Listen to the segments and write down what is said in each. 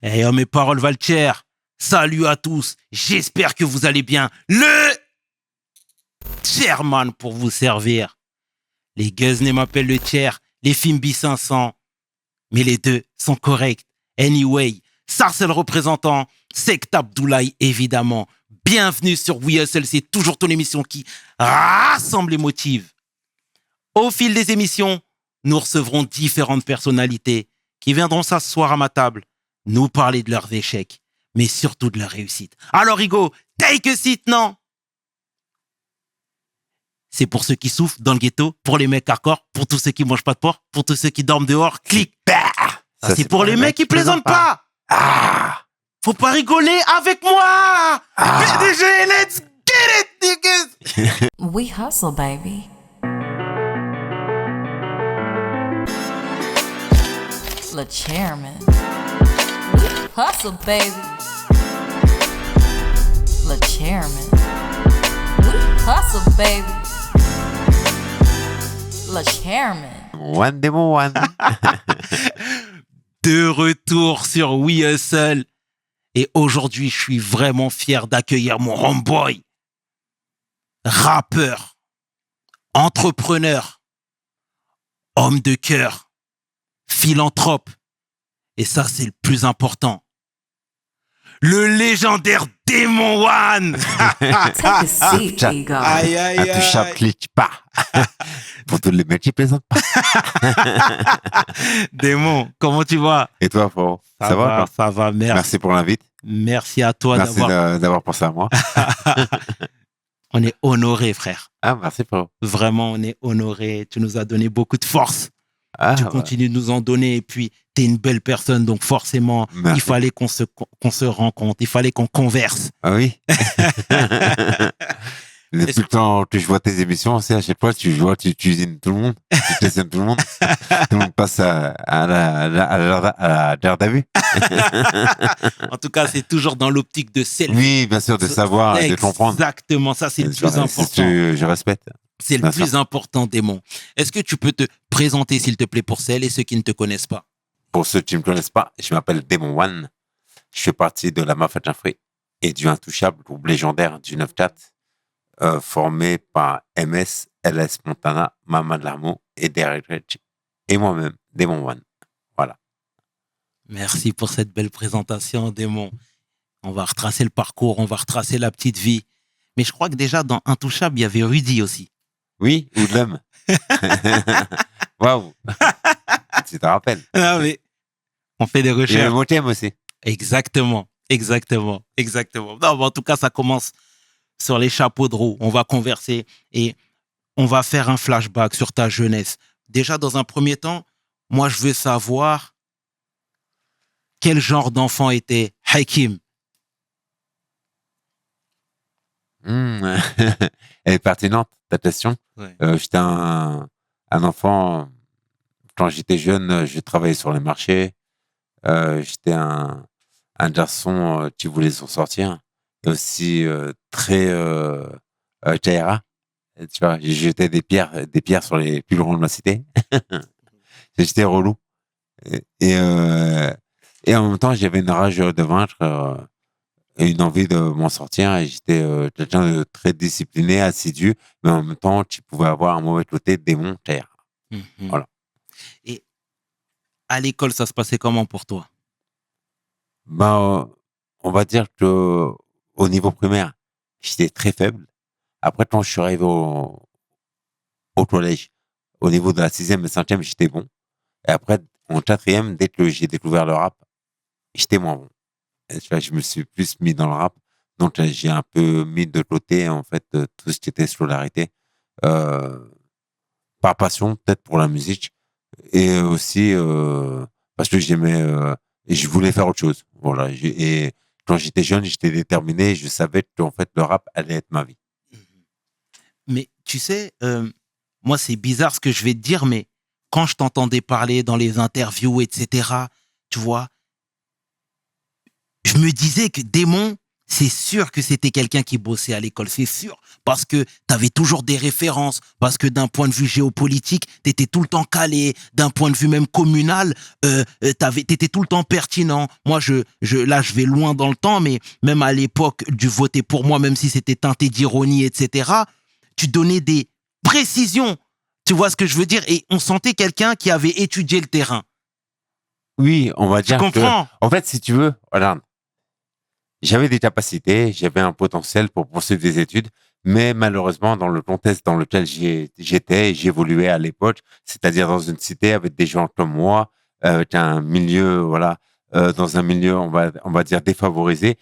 Eh, oh, mes paroles valent cher. Salut à tous. J'espère que vous allez bien. Le chairman pour vous servir. Les Guzney m'appellent le chair, les Fimbi 500. Mais les deux sont corrects. Anyway, Sarcel représentant, Sect Abdoulaye évidemment. Bienvenue sur We Hustle, c'est toujours ton émission qui rassemble et motive. Au fil des émissions, nous recevrons différentes personnalités qui viendront s'asseoir à ma table, nous parler de leurs échecs, mais surtout de leurs réussites. Alors Hugo, take a seat, non? C'est pour ceux qui souffrent dans le ghetto, pour les mecs hardcore, pour tous ceux qui mangent pas de porc, pour tous ceux qui dorment dehors, clic. Ça, c'est pour les mecs qui plaisantent pas. Faut pas rigoler avec moi. PDG, let's get it, niggas. We hustle, baby. The chairman. Hustle, baby. The chairman. Hustle, baby. Le chairman. One Demo One. De retour sur We Hustle. Et aujourd'hui, je suis vraiment fier d'accueillir mon homeboy. Rappeur. Entrepreneur. Homme de cœur. Philanthrope. Et ça, c'est le plus important. Le légendaire Démon One. Take a seat, Ego. Aïe, aïe, aïe. Intouchable, clic pas. Pour tous les mecs qui plaisantent pas. Démon, comment tu vas? Et toi, frérot? Ça va quoi? Ça va, merci. Merci pour l'invite. Merci à toi Merci d'avoir pensé à moi. On est honorés, frère. Ah, merci, frérot. Vraiment, on est honorés. Tu nous as donné beaucoup de force. Ah, Tu continues de nous en donner. Et puis, tu es une belle personne. Donc, forcément, Merci. il fallait qu'on se rencontre. Il fallait qu'on converse. Ah oui. Depuis le temps que je vois tes émissions, c'est à chaque fois, tu usines tout le monde. Tu questionnes tout le monde. Tout le monde passe à la garde à vue. En tout cas, c'est toujours dans l'optique de self. Oui, bien sûr, de savoir et de comprendre. Exactement. Ça, c'est le plus important. Je respecte. C'est le Bien plus sûr. important, Démon. Est-ce que tu peux te présenter, s'il te plaît, pour celles et ceux qui ne te connaissent pas? Pour ceux qui ne me connaissent pas, je m'appelle Démon One. Je fais partie de la Mafia Jafrey et du Intouchable, groupe légendaire du 9-4, formé par MS, LS Montana, Mamad Larmo et Derek Rich. Et moi-même, Démon One. Voilà. Merci pour cette belle présentation, Démon. On va retracer le parcours, on va retracer la petite vie. Mais je crois que déjà, dans Intouchable, il y avait Rudy aussi. Oui, ou de l'homme. Waouh. Tu te rappelles. Ah, mais on fait des J'ai le recherches. mot thème aussi. Exactement. Non, mais en tout cas, ça commence sur les chapeaux de roue. On va converser et on va faire un flashback sur ta jeunesse. Déjà, dans un premier temps, moi, je veux savoir quel genre d'enfant était Hakim. Elle est pertinente, ta question. Ouais. J'étais un enfant, quand j'étais jeune, j'ai travaillé sur les marchés. J'étais un garçon qui voulait s'en sortir. Et aussi très Jaira. Tu vois, j'ai jeté des pierres sur les plus grands de ma cité. J'étais relou. Et en même temps, j'avais une rage de vaincre et une envie de m'en sortir. Et j'étais quelqu'un de très discipliné, assidu, mais en même temps, tu pouvais avoir un mauvais côté démon, Jaira. Mhm. Voilà. Et à l'école, ça se passait comment pour toi? Ben, on va dire que au niveau primaire, j'étais très faible. Après, quand je suis arrivé au collège, au niveau de la 6e et 5e, j'étais bon. Et après, en 4e, dès que j'ai découvert le rap, j'étais moins bon. Et tu vois, je me suis plus mis dans le rap. Donc, j'ai un peu mis de côté, en fait, tout ce qui était scolarité. Par passion, peut-être pour la musique. Et aussi parce que j'aimais et je voulais faire autre chose. Voilà. Et quand j'étais jeune, j'étais déterminé. Je savais qu'en fait, le rap allait être ma vie. Mais tu sais, moi, c'est bizarre ce que je vais te dire, mais quand je t'entendais parler dans les interviews, etc., tu vois, je me disais que Démon, c'est sûr que c'était quelqu'un qui bossait à l'école, c'est sûr. Parce que t'avais toujours des références, parce que d'un point de vue géopolitique, t'étais tout le temps calé, d'un point de vue même communal, t'étais tout le temps pertinent. Moi, là, je vais loin dans le temps, mais même à l'époque du voter pour moi, même si c'était teinté d'ironie, etc., tu donnais des précisions. Tu vois ce que je veux dire? Et on sentait quelqu'un qui avait étudié le terrain. Oui, on va Tu dire que... comprends? En fait, si tu veux, regarde, j'avais des capacités, j'avais un potentiel pour poursuivre des études, mais malheureusement, dans le contexte dans lequel j'étais, j'évoluais à l'époque, c'est-à-dire dans une cité avec des gens comme moi, avec un milieu, voilà, dans un milieu, on va dire défavorisé,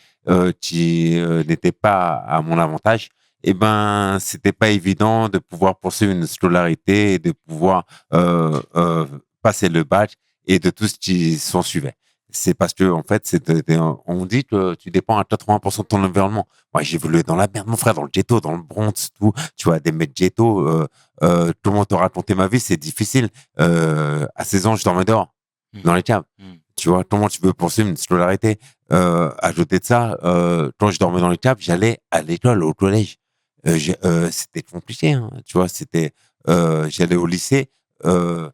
qui n'était pas à mon avantage. Eh ben, c'était pas évident de pouvoir poursuivre une scolarité et de pouvoir passer le bac et de tout ce qui s'en suivait. C'est parce que, en fait, on dit que tu dépends à 80% de ton environnement. Moi, j'ai évolué dans la merde, mon frère, dans le ghetto, dans le Bronx, tout. Tu vois, des mecs ghetto, comment te raconter ma vie, c'est difficile. À 16 ans, je dormais dehors, dans les caves. Tu vois, comment tu veux poursuivre une scolarité? À côté de ça, quand je dormais dans les caves, j'allais à l'école, au collège. C'était compliqué, hein, tu vois, j'allais au lycée, euh,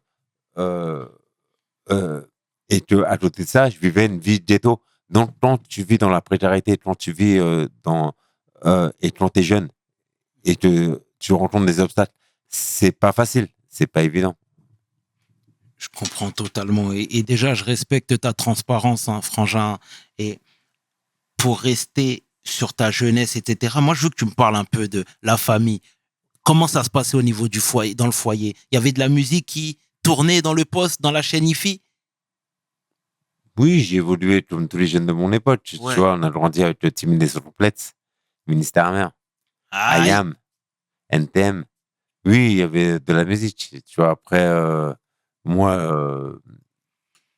euh, et que à côté de ça, je vivais une vie ghetto. Donc, quand tu vis dans la précarité, quand tu vis et quand tu es jeune et que tu rencontres des obstacles, c'est pas facile, c'est pas évident. Je comprends totalement. Et déjà, je respecte ta transparence, hein, Frangin. Et pour rester sur ta jeunesse, etc., moi, je veux que tu me parles un peu de la famille. Comment ça se passait au niveau du foyer, dans le foyer? Il y avait de la musique qui tournait dans le poste, dans la chaîne IFI? Oui, j'ai évolué comme tous les jeunes de mon époque. Ouais. Tu vois, on a grandi avec le team des complètes, Ministère Mère, Aïe. IAM, NTM. Oui, il y avait de la musique. Tu vois, après, moi,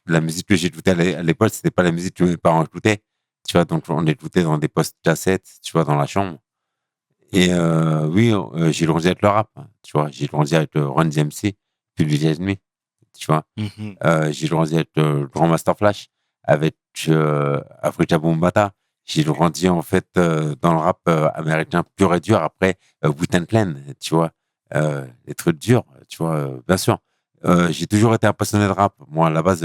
la musique que j'écoutais à l'époque, c'était pas la musique que mes parents écoutaient. Tu vois, donc on écoutait dans des postes cassettes, tu vois, dans la chambre. Et oui, j'ai grandi avec le rap. Tu vois, j'ai grandi avec Run DMC, Public Enemy. Tu vois, Mhm. j'ai grandi avec Grand Master Flash, avec Afrika Bambaataa. J'ai grandi en fait dans le rap américain pur et dur. Après Wu-Tang Clan, tu vois, les trucs durs, tu vois, bien sûr. J'ai toujours été un passionné de rap. Moi, à la base,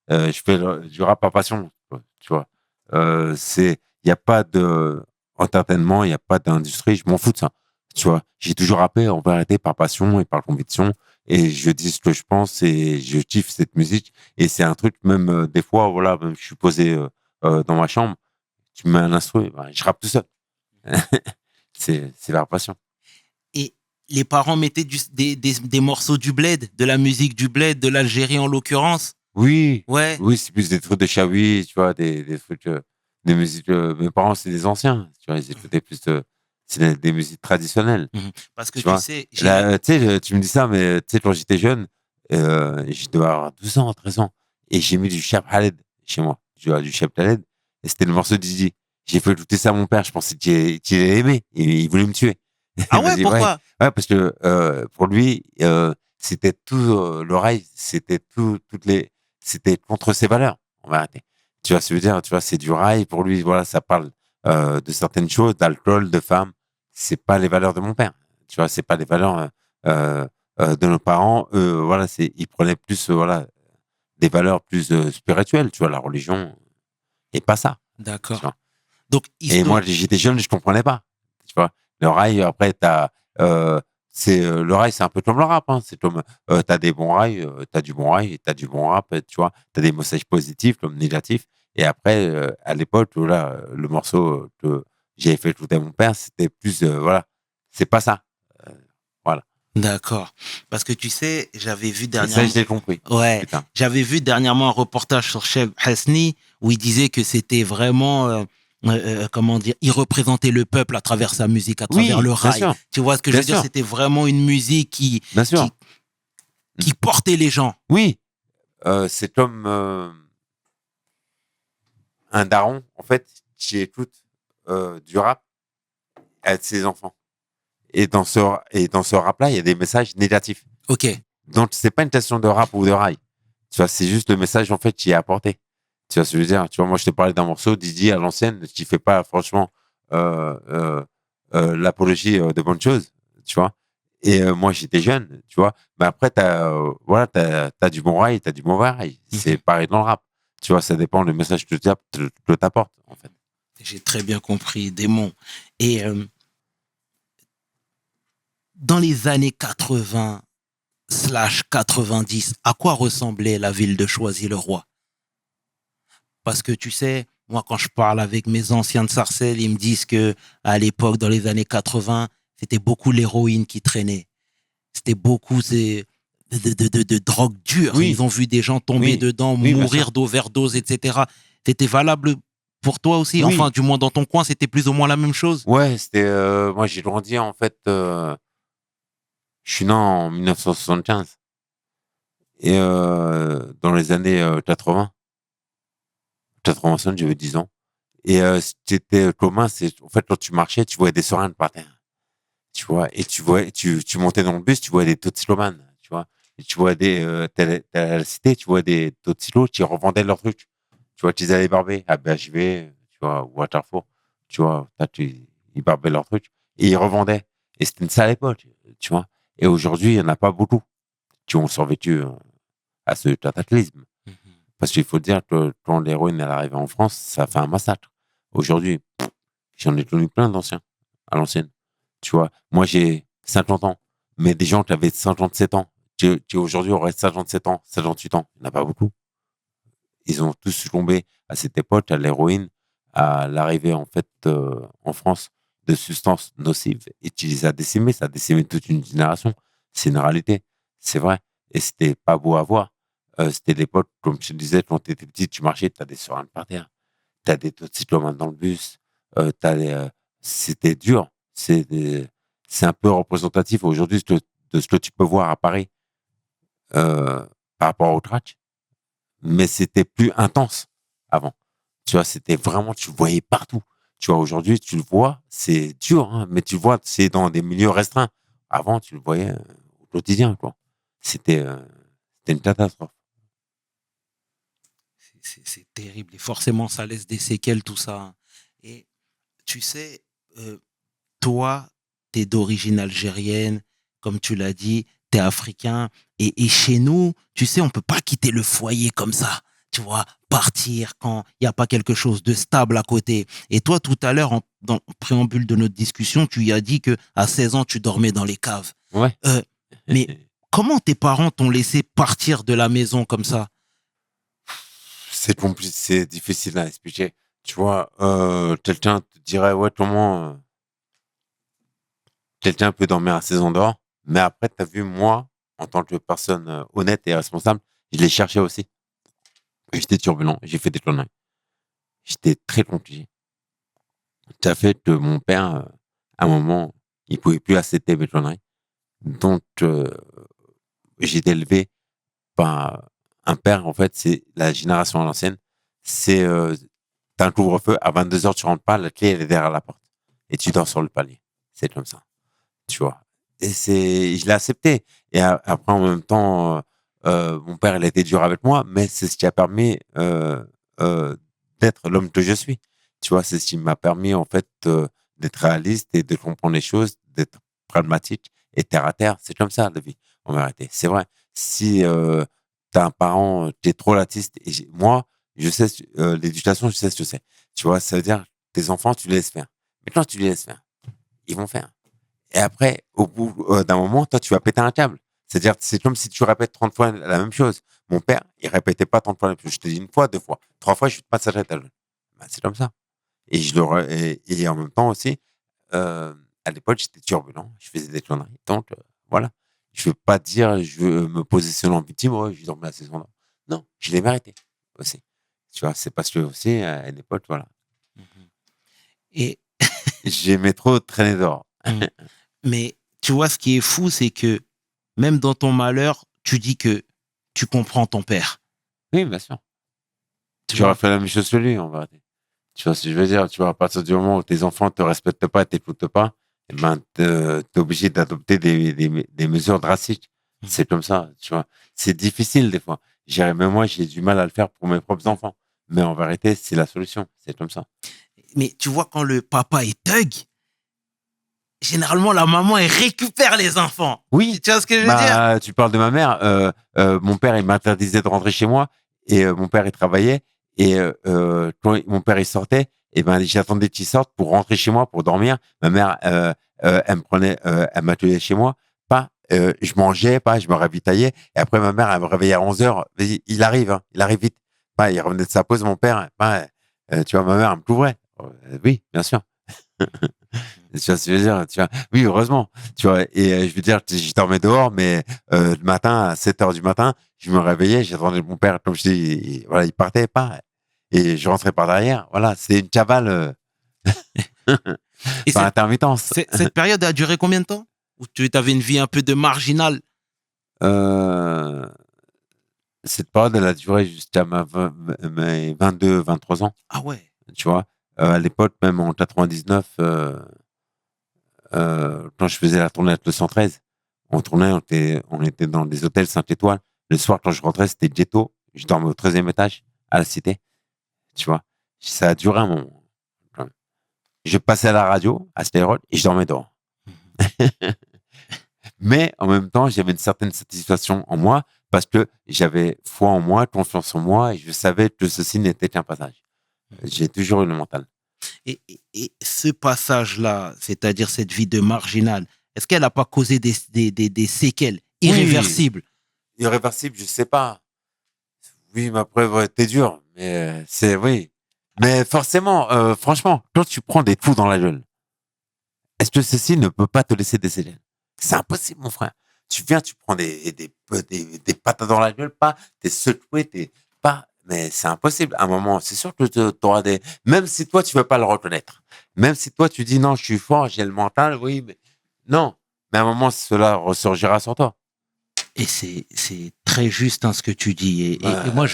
je fais du rap par passion, tu vois. Il n'y a pas de entertainment, il n'y a pas d'industrie, je m'en fous de ça. Tu vois, j'ai toujours rappé en vérité par passion et par conviction. Et je dis ce que je pense et je kiffe cette musique. Et c'est un truc, même des fois, voilà, même je suis posé dans ma chambre, tu me mets un instru, ben, je rappe tout seul. C'est la passion. Et les parents mettaient des morceaux du bled, de la musique du bled, de l'Algérie en l'occurrence? Oui, Ouais. oui, c'est plus des trucs de Chaoui, tu vois, des trucs, des musiques. Mes parents, c'est des anciens, tu vois, ils écoutaient plus c'est des musiques traditionnelles. Mhm. Parce que Tu tu vois, sais, là, tu sais, tu me dis ça, mais tu sais, quand j'étais jeune, je devais avoir 12 ans, 13 ans, et j'ai mis du Cheb Khaled chez moi. Tu vois, du Cheb Khaled, et c'était le morceau de Didi. J'ai fait écouter ça à mon père, je pensais qu'il allait aimer, et il voulait me tuer. ah Il m'a ouais, dit, ouais, pourquoi? ouais, parce que pour lui, c'était tout, l'oreille, c'était contre ses valeurs, on va arrêter. Tu vois, ce que je veux dire, tu vois, c'est du rail, pour lui, voilà, ça parle de certaines choses, d'alcool, de femmes, c'est pas les valeurs de mon père. Tu vois, c'est pas les valeurs de nos parents. Voilà, ils prenaient plus, voilà, des valeurs plus spirituelles, tu vois, la religion, et pas ça. Tu D'accord. vois. Donc, Et moi, j'étais jeune, je comprenais pas. Tu vois, le rail, après, le rail, c'est un peu comme le rap. Hein. C'est comme, t'as des bons rails, t'as du bon rail, t'as du bon rap, tu vois. T'as des messages positifs comme négatifs. Et après, à l'époque, voilà, le morceau que j'avais fait écouter à mon père, c'était plus, voilà, c'est pas ça. Euh, voilà. d'accord. Parce que tu sais, j'avais vu Et ça, dernièrement. je l'ai compris. Ouais, Putain. j'avais vu dernièrement un reportage sur Cheb Hasni où il disait que c'était vraiment, comment dire, il représentait le peuple à travers sa musique, à travers Oui, le bien rail. sûr. Tu vois ce que je Bien veux dire? sûr. C'était vraiment une musique Bien sûr. qui portait les gens. Oui. C'est comme un daron, en fait, qui écoute du rap avec ses enfants. Et dans ce rap-là, il y a des messages négatifs. Ok. Donc, c'est pas une question de rap ou de rail. Tu vois, c'est juste le message, en fait, qui est apporté. Tu vois ce que je veux dire? Tu vois, moi, je te parlais d'un morceau, Didi, à l'ancienne, qui fait pas, franchement, l'apologie de bonnes choses, tu vois. Et moi, j'étais jeune, tu vois. Mais après, t'as du bon rail, t'as du mauvais rail. C'est pareil dans le rap. Tu vois, ça dépend du message que tu t'apportes, en fait. J'ai très bien compris, démon. Et dans les années 80/90, à quoi ressemblait la ville de Choisy-le-Roi? Parce que tu sais, moi, quand je parle avec mes anciens de Sarcelles, ils me disent que à l'époque, dans les années 80, c'était beaucoup l'héroïne qui traînait. C'était beaucoup de drogue dure. Oui. Ils ont vu des gens tomber Oui. dedans, Oui, bien mourir sûr. d'overdose, etc. C'était valable pour toi aussi? Oui. Enfin, du moins dans ton coin, c'était plus ou moins la même chose? Ouais, moi, j'ai grandi, en fait, je suis né en 1975. Et dans les années 80, 85, j'avais 10 ans. Et ce qui était commun, c'est en fait quand tu marchais, tu voyais des seringues par terre, tu vois, et tu montais dans le bus, tu voyais des toxilomanes, tu vois, et tu vois t'es à la cité, tu vois des toxilos qui revendaient leurs trucs, tu vois, qu'ils allaient barber à BHV, tu vois, ou à Carrefour, tu vois, ils barbaient leurs trucs et ils revendaient. Et c'était une sale époque, tu vois. Et aujourd'hui, il y en a pas beaucoup qui ont survécu à ce cataclysme. Parce qu'il faut dire que quand l'héroïne elle arrivée en France, ça a fait un massacre. Aujourd'hui, j'en ai connu plein d'anciens à l'ancienne. Tu vois, moi j'ai 50 ans, mais des gens qui avaient 57 ans, qui aujourd'hui auraient 57 ans, 58 ans, il n'y en a pas beaucoup. Ils ont tous succombé à cette époque, à l'héroïne, à l'arrivée en fait en France de substances nocives et qui les a décimées. Ça a décimé toute une génération. C'est une réalité, c'est vrai. Et c'était pas beau à voir. C'était l'époque, comme je te disais, quand tu étais petit, tu marchais, tu as des seringues par terre, tu as des toxicomanes dans le bus, c'était dur. C'est un peu représentatif aujourd'hui de ce que tu peux voir à Paris par rapport au track, mais c'était plus intense avant. Tu vois, c'était vraiment, tu le voyais partout. Tu vois, aujourd'hui, tu le vois, c'est dur, hein, mais tu le vois, c'est dans des milieux restreints. Avant, tu le voyais au quotidien, quoi. C'était une catastrophe. C'est terrible. Et forcément, ça laisse des séquelles, tout ça. Et tu sais, toi, t'es d'origine algérienne, comme tu l'as dit, t'es africain. Et chez nous, tu sais, on peut pas quitter le foyer comme ça. Tu vois, partir quand il n'y a pas quelque chose de stable à côté. Et toi, tout à l'heure, dans le préambule de notre discussion, tu y as dit que à 16 ans, tu dormais dans les caves. Ouais. Mais comment tes parents t'ont laissé partir de la maison comme ça? C'est compliqué, c'est difficile à expliquer. Tu vois, quelqu'un te dirait, ouais, comment quelqu'un peut dormir à 16 ans dehors, mais après, tu as vu, moi, en tant que personne honnête et responsable, je l'ai cherché aussi. J'étais turbulent, j'ai fait des conneries. J'étais très compliqué. Ça fait que mon père, à un moment, il pouvait plus accepter mes conneries. Donc, j'ai été élevé par un père, en fait, c'est la génération à l'ancienne. C'est, t'as un couvre-feu, à 22h, tu rentres pas, la clé, elle est derrière la porte. Et tu dors sur le palier. C'est comme ça. Tu vois. Et je l'ai accepté. Et après, en même temps, mon père, il a été dur avec moi, mais c'est ce qui a permis d'être l'homme que je suis. Tu vois, c'est ce qui m'a permis, en fait, d'être réaliste et de comprendre les choses, d'être pragmatique et terre à terre. C'est comme ça, la vie, en vérité. C'est vrai. Si tu as un parent qui est trop latiste, et moi, je sais, l'éducation, je sais ce que c'est. Tu vois, ça veut dire, tes enfants, tu les laisses faire. Mais quand tu les laisses faire, ils vont faire. Et après, au bout d'un moment, toi, tu vas péter un câble. C'est-à-dire, c'est comme si tu répètes 30 fois la même chose. Mon père, il répétait pas 30 fois la même chose. Je te dis une fois, deux fois, trois fois, je suis pas sage à ta c'est comme ça. Et et en même temps aussi, à l'époque, j'étais turbulent. Je faisais des conneries. Donc, voilà. Je veux pas dire, je veux me positionner en victime. Ouais, je dormais à ces endroits. Non, je l'ai mérité aussi. Tu vois, c'est parce que aussi, à une époque, voilà. Et J'aimais trop traîner dehors. mais tu vois, ce qui est fou, c'est que même dans ton malheur, tu dis que tu comprends ton père. Oui, bien sûr. Tu Tu aurais vois? fait la même chose que lui, en vérité. Tu vois ce que je veux dire? Tu vois, à partir du moment où tes enfants te respectent pas, t'écoutent pas, eh ben, t'es obligé d'adopter des mesures drastiques. C'est comme ça, tu vois. C'est difficile, des fois. Même moi, j'ai du mal à le faire pour mes propres enfants. Mais en vérité, c'est la solution. C'est comme ça. Mais tu vois, quand le papa est thug, généralement, la maman, elle récupère les enfants. Oui. Tu vois ce que je veux dire? Tu parles de ma mère. Mon père, il m'interdisait de rentrer chez moi. Et mon père, il travaillait. Et quand mon père, il sortait, et ben, j'attendais qu'il sorte pour rentrer chez moi, pour dormir. Ma mère, elle me prenait, elle m'attelait chez moi. Je mangeais, je me ravitaillais. Et après, ma mère, elle me réveillait à 11h. Il arrive, hein, il arrive vite. Il revenait de sa pause, mon père. Tu vois, ma mère, elle me couvrait. Oui, bien sûr. Tu vois ce que je veux dire, tu vois. Oui, heureusement, tu vois. Et je veux dire, je dormais dehors, mais le matin, à 7h du matin, je me réveillais, j'attendais mon père, comme je dis, voilà, il partait pas. Et je rentrais par derrière. Voilà, c'est une cavale Et par intermittence. cette période a duré combien de temps? Où tu avais une vie un peu de marginal? Euh, Cette période, elle a duré jusqu'à mes 22, 23 ans, Ah ouais. tu vois. À l'époque, même en 99, quand je faisais la tournée avec le 113, on tournait, on était dans des hôtels 5 étoiles. Le soir, quand je rentrais, c'était ghetto. Je dormais au 13e étage, à la Cité. Tu vois, ça a duré un moment. Je passais à la radio, à Skyrock, et je dormais dehors. Mais en même temps, j'avais une certaine satisfaction en moi parce que j'avais foi en moi, confiance en moi, et je savais que ceci n'était qu'un passage. J'ai toujours eu le mental. Et ce passage-là, c'est-à-dire cette vie de marginal, est-ce qu'elle n'a pas causé des séquelles irréversibles? Oui. Irréversible, je sais pas. Oui, ma preuve était dure, mais c'est oui. Mais forcément, franchement, quand tu prends des coups dans la gueule, est-ce que ceci ne peut pas te laisser des séquelles? C'est impossible, mon frère. Tu viens, tu prends des patates dans la gueule, t'es secoué, mais c'est impossible. À un moment, c'est sûr que tu auras même si toi, tu veux pas le reconnaître. Même si toi, tu dis non, je suis fort, j'ai le mental, oui, mais non. Mais à un moment, cela ressurgira sur toi. Et c'est très juste hein, ce que tu dis. Et moi,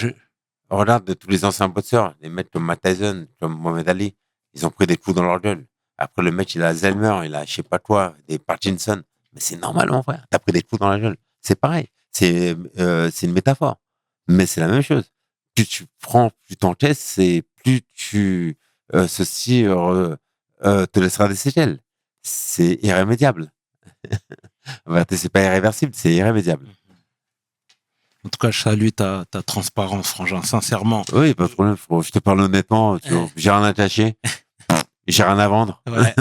Regarde de tous les anciens boxeurs, les mecs comme Matt Tyson, comme Mohamed Ali, ils ont pris des coups dans leur gueule. Après, le mec, il a Alzheimer, il a je sais pas quoi, des Parkinson. Mais c'est normal, mon frère. T'as pris des coups dans la gueule. C'est pareil. C'est une métaphore. Mais c'est la même chose. Plus tu prends, plus t'encaisses, c'est plus ceci te laissera des séquelles. C'est irrémédiable. C'est pas irréversible, c'est irrémédiable. en tout cas, je salue ta transparence, Frangin, sincèrement. Oui, pas de problème. Je te parle honnêtement. J'ai rien à cacher. J'ai rien à vendre. Ouais.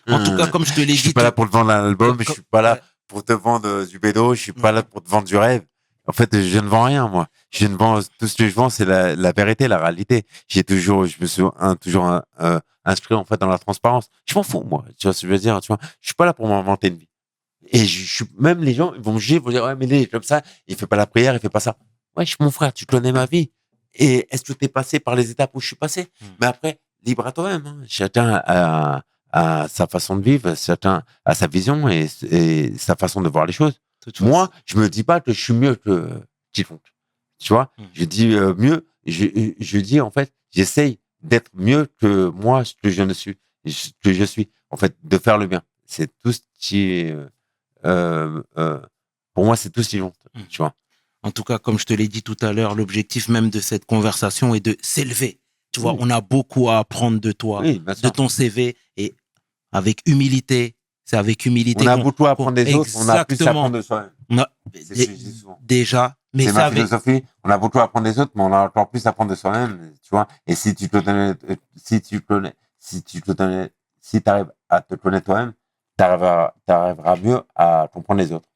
En tout cas, comme je te l'ai dit. Je suis pas là pour te vendre un album. Je suis pas là pour te vendre du bédo. Je suis pas là pour te vendre du rêve. En fait, je ne vends rien, moi. Tout ce que je vends, c'est la vérité, la réalité. Je me suis toujours inscrit, en fait, dans la transparence. Je m'en fous, moi. Tu vois ce que je veux dire, tu vois. Je suis pas là pour m'inventer une vie. Et même les gens, ils vont me juger, ils vont dire, ouais, mais il est comme ça, il fait pas la prière, il fait pas ça. Ouais, mon frère, tu connais ma vie. Et est-ce que tu es passé par les étapes où je suis passé? Mais après, libre à toi-même. Hein. Chacun a sa façon de vivre, chacun a sa vision et sa façon de voir les choses. Moi, je me dis pas que je suis mieux que quiconque. Tu vois, je dis mieux, je dis en fait, j'essaye d'être mieux que moi, ce que je suis, en fait, de faire le bien. C'est tout ce qui est, pour moi, c'est tout ce qui compte, tu vois. En tout cas, comme je te l'ai dit tout à l'heure, l'objectif même de cette conversation est de s'élever. Tu vois, on a beaucoup à apprendre de toi, de ton CV, et avec humilité. C'est avec humilité. On a beaucoup à apprendre des autres, on a plus à apprendre de soi-même. Déjà, mais c'est ma philosophie. On a beaucoup à apprendre des autres, mais on a encore plus à apprendre de soi-même, tu vois. Et si tu arrives à te connaître toi-même, t'arriveras mieux à comprendre les autres.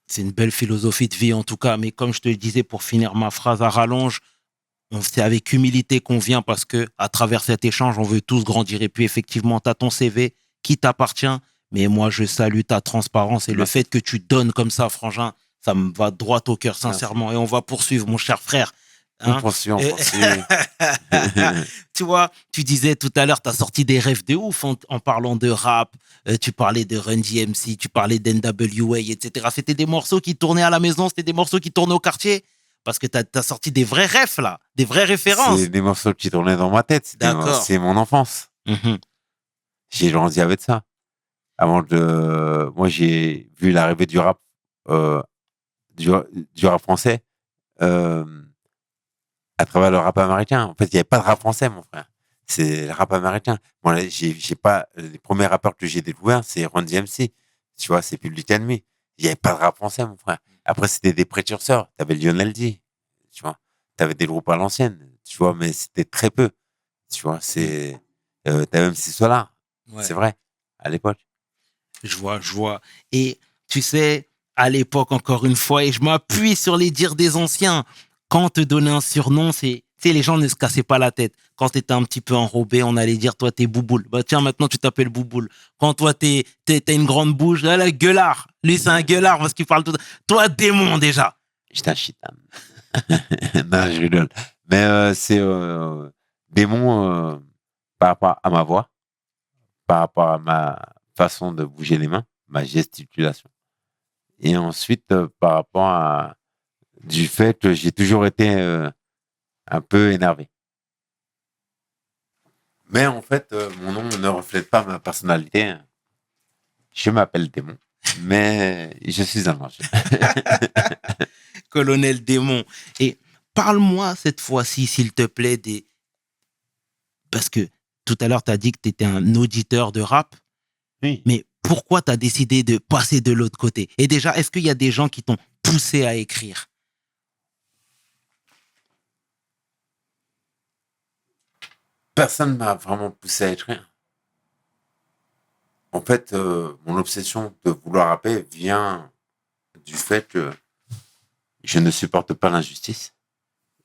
C'est une belle philosophie de vie en tout cas, mais comme je te le disais pour finir ma phrase à rallonge, c'est avec humilité qu'on vient parce que à travers cet échange, on veut tous grandir. Et puis effectivement, tu as ton CV qui t'appartient, mais moi je salue ta transparence et le fait que tu donnes comme ça, Frangin, ça me va droit au cœur, sincèrement. Merci. Et on va poursuivre, mon cher frère. Hein? On poursuit. Tu vois, tu disais tout à l'heure, tu as sorti des rêves de ouf en parlant de rap, tu parlais de Run DMC, tu parlais d'NWA, etc. C'était des morceaux qui tournaient à la maison, c'était des morceaux qui tournaient au quartier. Parce que tu as sorti des vrais rêves, là, des vraies références. C'est des morceaux qui tournaient dans ma tête. C'est mon enfance. J'ai grandi avec ça. Moi, j'ai vu l'arrivée du rap, du rap français à travers le rap américain. En fait, il n'y avait pas de rap français, mon frère. C'est le rap américain. Bon, là, j'ai pas, les premiers rappeurs que j'ai découverts, c'est Run DMC. Tu vois, c'est Public Enemy. Il n'y avait pas de rap français, mon frère. Après, c'était des précurseurs. T'avais Lionel D. Tu vois. T'avais des groupes à l'ancienne. Tu vois, mais c'était très peu. Tu vois, t'avais même si Solar. Ouais. C'est vrai. À l'époque. Je vois. Et tu sais, à l'époque, encore une fois, et je m'appuie sur les dires des anciens, quand on te donnait un surnom, tu sais, les gens ne se cassaient pas la tête. Quand t'étais un petit peu enrobé, on allait dire, toi, t'es Bouboule. Bah, tiens, maintenant, tu t'appelles Bouboule. Quand toi, t'as une grande bouche, là, là, gueulard. Lui, c'est un gueulard parce qu'il parle tout. Toi, démon, déjà. J'étais un chitan. Non, je rigole. Mais c'est démon par rapport à ma voix, par rapport à ma façon de bouger les mains, ma gesticulation. Et ensuite, par rapport à du fait que j'ai toujours été un peu énervé. Mais en fait, mon nom ne reflète pas ma personnalité. Je m'appelle Démon, mais je suis un ange. Colonel Démon. Et parle-moi cette fois-ci, s'il te plaît, parce que tout à l'heure, tu as dit que tu étais un auditeur de rap. Oui. Mais pourquoi tu as décidé de passer de l'autre côté? Et déjà, est-ce qu'il y a des gens qui t'ont poussé à écrire? Personne m'a vraiment poussé à écrire. En fait, mon obsession de vouloir rapper vient du fait que je ne supporte pas l'injustice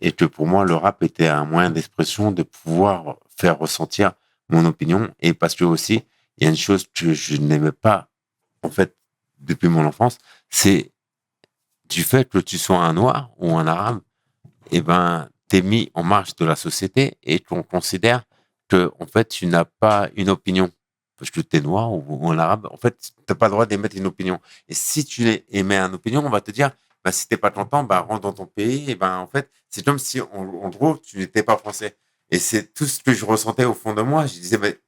et que pour moi, le rap était un moyen d'expression de pouvoir faire ressentir mon opinion. Et parce que aussi, il y a une chose que je n'aimais pas, en fait, depuis mon enfance, c'est du fait que tu sois un noir ou un arabe, eh ben, t'es mis en marge de la société et qu'on considère que, en fait, tu n'as pas une opinion. Parce que t'es noir ou un arabe, en fait, t'as pas le droit d'émettre une opinion. Et si tu émets une opinion, on va te dire, bah, si t'es pas content, bah, rentre dans ton pays. Et ben, en fait, c'est comme si, en gros, tu n'étais pas français. Et c'est tout ce que je ressentais au fond de moi. Je disais, mais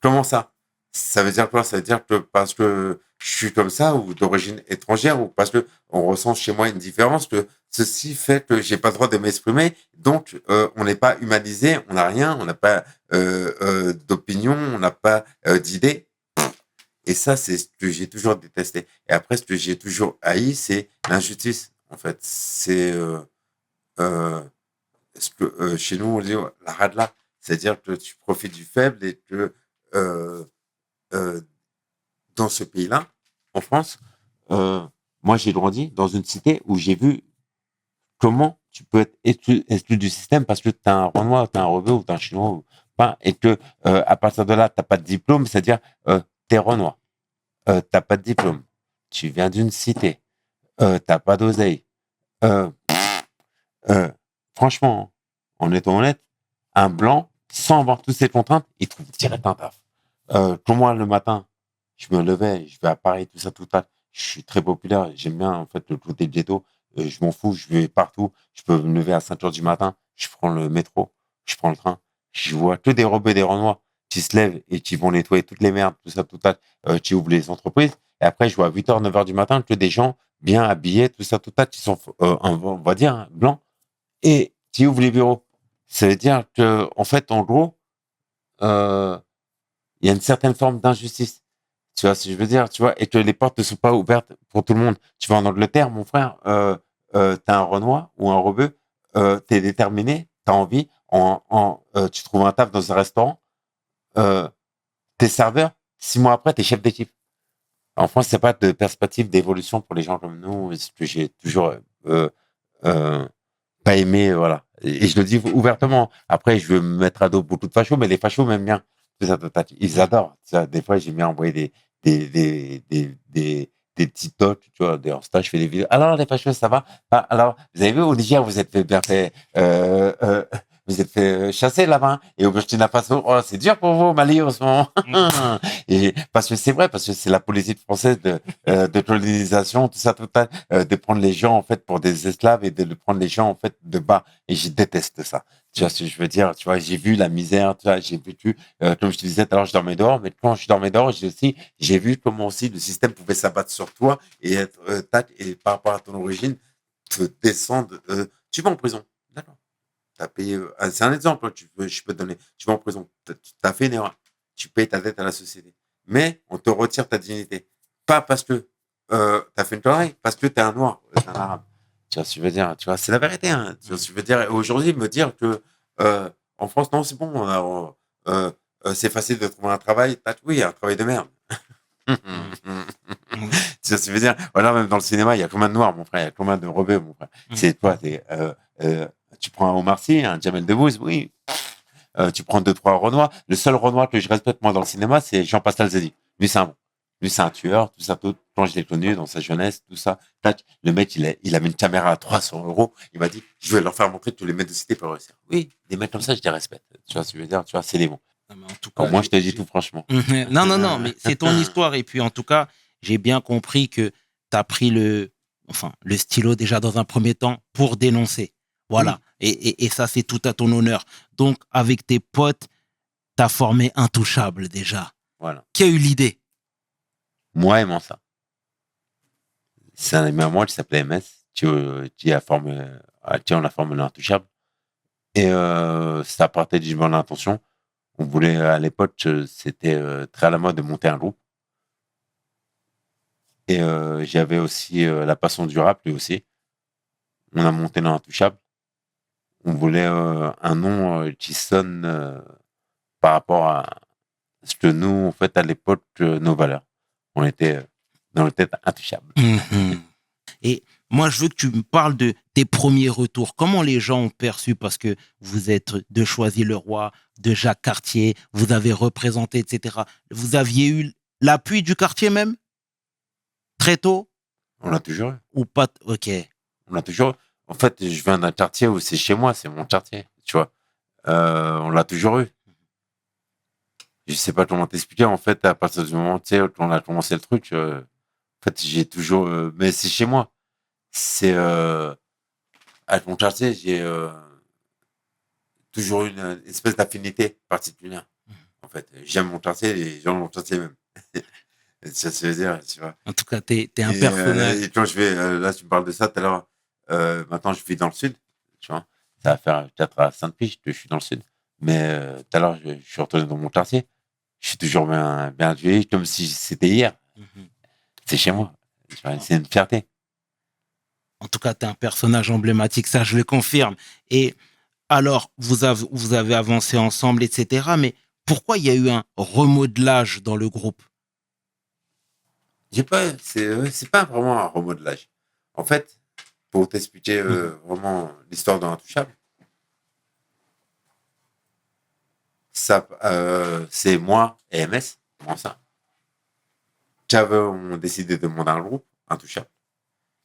comment ça? Ça veut dire quoi? Ça veut dire que parce que je suis comme ça ou d'origine étrangère ou parce que on ressent chez moi une différence que ceci fait que j'ai pas le droit de m'exprimer. Donc, on n'est pas humanisé, on n'a rien, on n'a pas d'opinion, on n'a pas d'idée. Et ça, c'est ce que j'ai toujours détesté. Et après, ce que j'ai toujours haï, c'est l'injustice. En fait, c'est ce que chez nous on dit la radla, c'est-à-dire que tu profites du faible et que euh, euh, dans ce pays-là, en France, moi j'ai grandi dans une cité où j'ai vu comment tu peux être exclu du système parce que tu as un Renoir, tu as un Rebeu ou tu as un Chinois ou pas, et que à partir de là, tu n'as pas de diplôme, c'est-à-dire tu es Renoir, tu n'as pas de diplôme, tu viens d'une cité, tu n'as pas d'oseille. Euh, Franchement, en étant honnête, un blanc, sans avoir toutes ces contraintes, il trouve direct un taf. Pour moi, le matin, je me levais, je vais à Paris, tout ça, tout ça. Je suis très populaire, j'aime bien en fait le côté ghetto. Je m'en fous, je vais partout. Je peux me lever à 5 heures du matin, je prends le métro, je prends le train. Je vois que des robes et des Renois qui se lèvent et qui vont nettoyer toutes les merdes, tout ça, tout ça, qui ouvrent les entreprises. Et après, je vois à 8 heures, 9 heures du matin que des gens bien habillés, tout ça, tout ça, qui sont, on va dire, hein, blancs et qui ouvrent les bureaux. Ça veut dire que, en fait, en gros, il y a une certaine forme d'injustice. Tu vois, si je veux dire, tu vois, et que les portes ne sont pas ouvertes pour tout le monde. Tu vas en Angleterre, mon frère, t'as un Renoir ou un Rebeu, t'es déterminé, t'as envie, tu trouves un taf dans un restaurant, t'es serveur, 6 mois après, t'es chef d'équipe. En France, c'est pas de perspective d'évolution pour les gens comme nous, ce que j'ai toujours euh, pas aimé, voilà. Et je le dis ouvertement. Après, je veux me mettre à dos beaucoup de fachos, mais les fachos m'aiment bien. Ils adorent. Ça, des fois, j'ai bien envoyé des petits tocs, tu vois, en stage, je fais des vidéos. Alors, les fachos, ça va? Ah, alors, vous avez vu, au Niger, vous êtes fait bien fait, vous êtes fait chasser là-bas. Et au Burkina Faso, oh, c'est dur pour vous, au Mali, en ce moment. Et parce que c'est vrai, parce que c'est la politique française de colonisation, tout ça, de prendre les gens, en fait, pour des esclaves et de prendre les gens, en fait, de bas. Et je déteste ça. Tu vois ce que je veux dire? Tu vois, j'ai vu la misère, tu vois, j'ai vécu, comme je te disais, tout à l'heure, je dormais dehors, mais quand je dormais dehors, j'ai vu comment aussi le système pouvait s'abattre sur toi et être, et par rapport à ton origine, te descendre, tu vas en prison. D'accord. T'as payé. C'est un exemple, hein, je peux te donner. Tu vas en prison. T'as fait une erreur. Tu payes ta dette à la société. Mais on te retire ta dignité. Pas parce que t'as fait une connerie, parce que t'es un noir, t'es un arabe. Tu vois ce que je veux dire? Tu vois, c'est la vérité. Hein. Tu vois ce que je veux dire? Et aujourd'hui, me dire que en France, non, c'est bon. C'est facile de trouver un travail. Oui, un travail de merde. Tu vois ce que je veux dire? Voilà, même dans le cinéma, il y a combien de noirs, mon frère? Il y a combien de rebeux, mon frère? C'est toi, tu prends un Omar Sy, un Jamel Debbouze, oui. Tu prends 2-3 Renoir. Le seul Renoir que je respecte, moi, dans le cinéma, c'est Jean-Pascal Zedi. Lui, c'est un bon. Lui, c'est un tueur, tout ça, tout. Quand je l'ai connu dans sa jeunesse, tout ça. Tac. Le mec, il avait une caméra à 300 €. Il m'a dit, je vais leur faire montrer tous les mecs de cité pour réussir. Oui, des mecs comme ça, je les respecte. Tu vois ce que je veux dire? Tu vois, c'est des bons. Non, mais en tout cas, Moi, je te dis tout franchement. non, mais c'est ton histoire. Et puis, en tout cas, j'ai bien compris que tu as pris le stylo déjà dans un premier temps pour dénoncer. Voilà. Et ça, c'est tout à ton honneur. Donc, avec tes potes, tu as formé Intouchable déjà. Voilà. Qui a eu l'idée? Moi et Mansa. C'est un ami à moi qui s'appelait MS, qui a formé, on a formé l'Intouchable. Et ça partait d'une bonne intention. On voulait, à l'époque, c'était très à la mode de monter un groupe. Et j'avais aussi la passion du rap, lui aussi. On a monté l'Intouchable. On voulait un nom qui sonne par rapport à ce que nous, en fait, à l'époque, nos valeurs. On était dans le tête intouchable. Et moi, je veux que tu me parles de tes premiers retours. Comment les gens ont perçu, parce que vous êtes de Choisy-le-Roi, de Jacques Cartier, vous avez représenté, etc. Vous aviez eu l'appui du quartier même? Très tôt? On l'a toujours eu. Ou pas? Ok. On l'a toujours eu. En fait, je viens d'un quartier où c'est chez moi, c'est mon quartier, tu vois. On l'a toujours eu. Je sais pas comment t'expliquer. En fait, à partir du moment, tu sais, quand on a commencé le truc, en fait, j'ai toujours... mais c'est chez moi. C'est... avec mon quartier, j'ai toujours eu une espèce d'affinité particulière. En fait, j'aime mon quartier et les gens de mon quartier même. Ça se veut dire, tu vois. En tout cas, t'es un personnage. Et quand je vais... là, tu me parles de ça tout à l'heure. Maintenant, je vis dans le sud, tu vois. Ça va faire 4 à 5 piges que je suis dans le sud. Mais tout à l'heure, je suis retourné dans mon quartier. Je suis toujours bien accueilli, comme si c'était hier. C'est chez moi. Tu vois, c'est une fierté. En tout cas, tu es un personnage emblématique, ça je le confirme. Et alors, vous avez avancé ensemble, etc. Mais pourquoi il y a eu un remodelage dans le groupe? C'est pas vraiment un remodelage. En fait, pour t'expliquer vraiment l'histoire de l'Intouchable, ça, c'est moi et MS, comment ça, qui avons décidé de monter un groupe, Intouchable.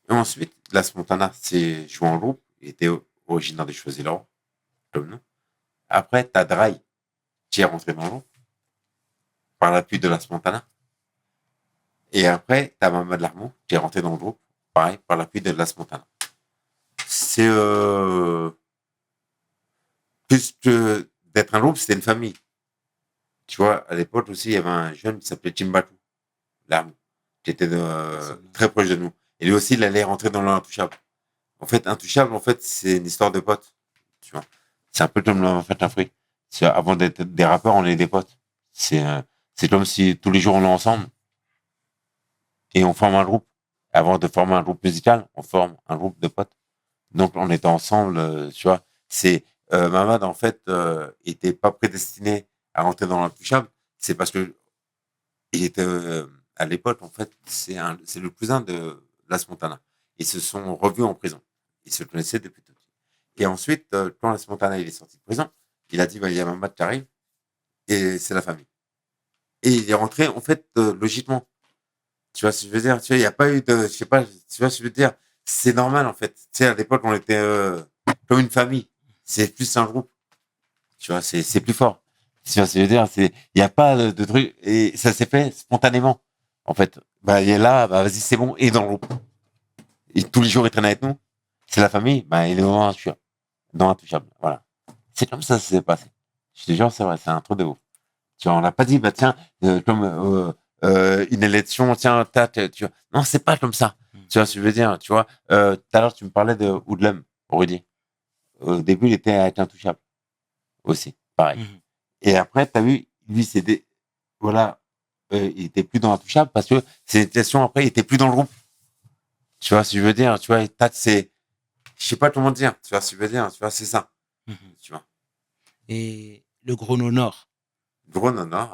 Et ensuite, Las Montana s'est joué en groupe, il était originaire de Choisy-le-Roi, comme nous. Après, t'as Dry, qui est rentré dans le groupe, par l'appui de Las Montana. Et après, t'as Mamad Larmou, qui est rentré dans le groupe, pareil, par l'appui de Las Montana. C'est plus que d'être un groupe, c'était une famille. Tu vois, à l'époque aussi, il y avait un jeune qui s'appelait Chimbatou, Larmou, qui était très proche de nous. Et lui aussi, il allait rentrer dans l'Intouchable. En fait, Intouchable, c'est une histoire de potes. Tu vois, c'est un peu comme en fait un fruit. Avant d'être des rappeurs, on est des potes. C'est comme si tous les jours on est ensemble et on forme un groupe. Avant de former un groupe musical, on forme un groupe de potes. Donc, on était ensemble, tu vois. Mamad, en fait, était pas prédestiné à rentrer dans l'Intouchable. C'est parce que il était, à l'époque, en fait, c'est le cousin de Las Montana. Ils se sont revus en prison. Ils se connaissaient depuis tout petit. Et ensuite, quand Las Montana il est sorti de prison, il a dit, il y a Mamad qui arrive et c'est la famille. Et il est rentré, en fait, logiquement. Tu vois ce que je veux dire? Tu vois, il n'y a pas eu de, je sais pas, tu vois ce que je veux dire? C'est normal, en fait. Tu sais, à l'époque, on était comme une famille. C'est plus un groupe. Tu vois, c'est plus fort. Tu vois ce que je veux dire? Il n'y a pas de truc. Et ça s'est fait spontanément. En fait, il est là, vas-y, c'est bon. Et dans le groupe. Et tous les jours, il traîne avec nous. C'est la famille. Il est dans Intouchable. Voilà. C'est comme ça que ça s'est passé. Je te jure, c'est vrai, c'est un truc de ouf. Tu vois, on n'a pas dit, tiens, comme une élection, tiens, tu vois. Non, c'est pas comme ça. Tu vois ce que je veux dire? Tu vois, tout à l'heure, tu me parlais de Hoodlum, Rudy. Au début, il était intouchable aussi, pareil. Mhm. Et après, t'as vu, lui, voilà, il était plus dans l'intouchable parce que ses situations, après, il était plus dans le groupe. Tu vois ce que je veux dire? Tu vois, je sais pas comment dire. Tu vois ce que je veux dire? Tu vois, c'est ça. Mhm. Tu vois. Et le gros nord. Gros, non, non.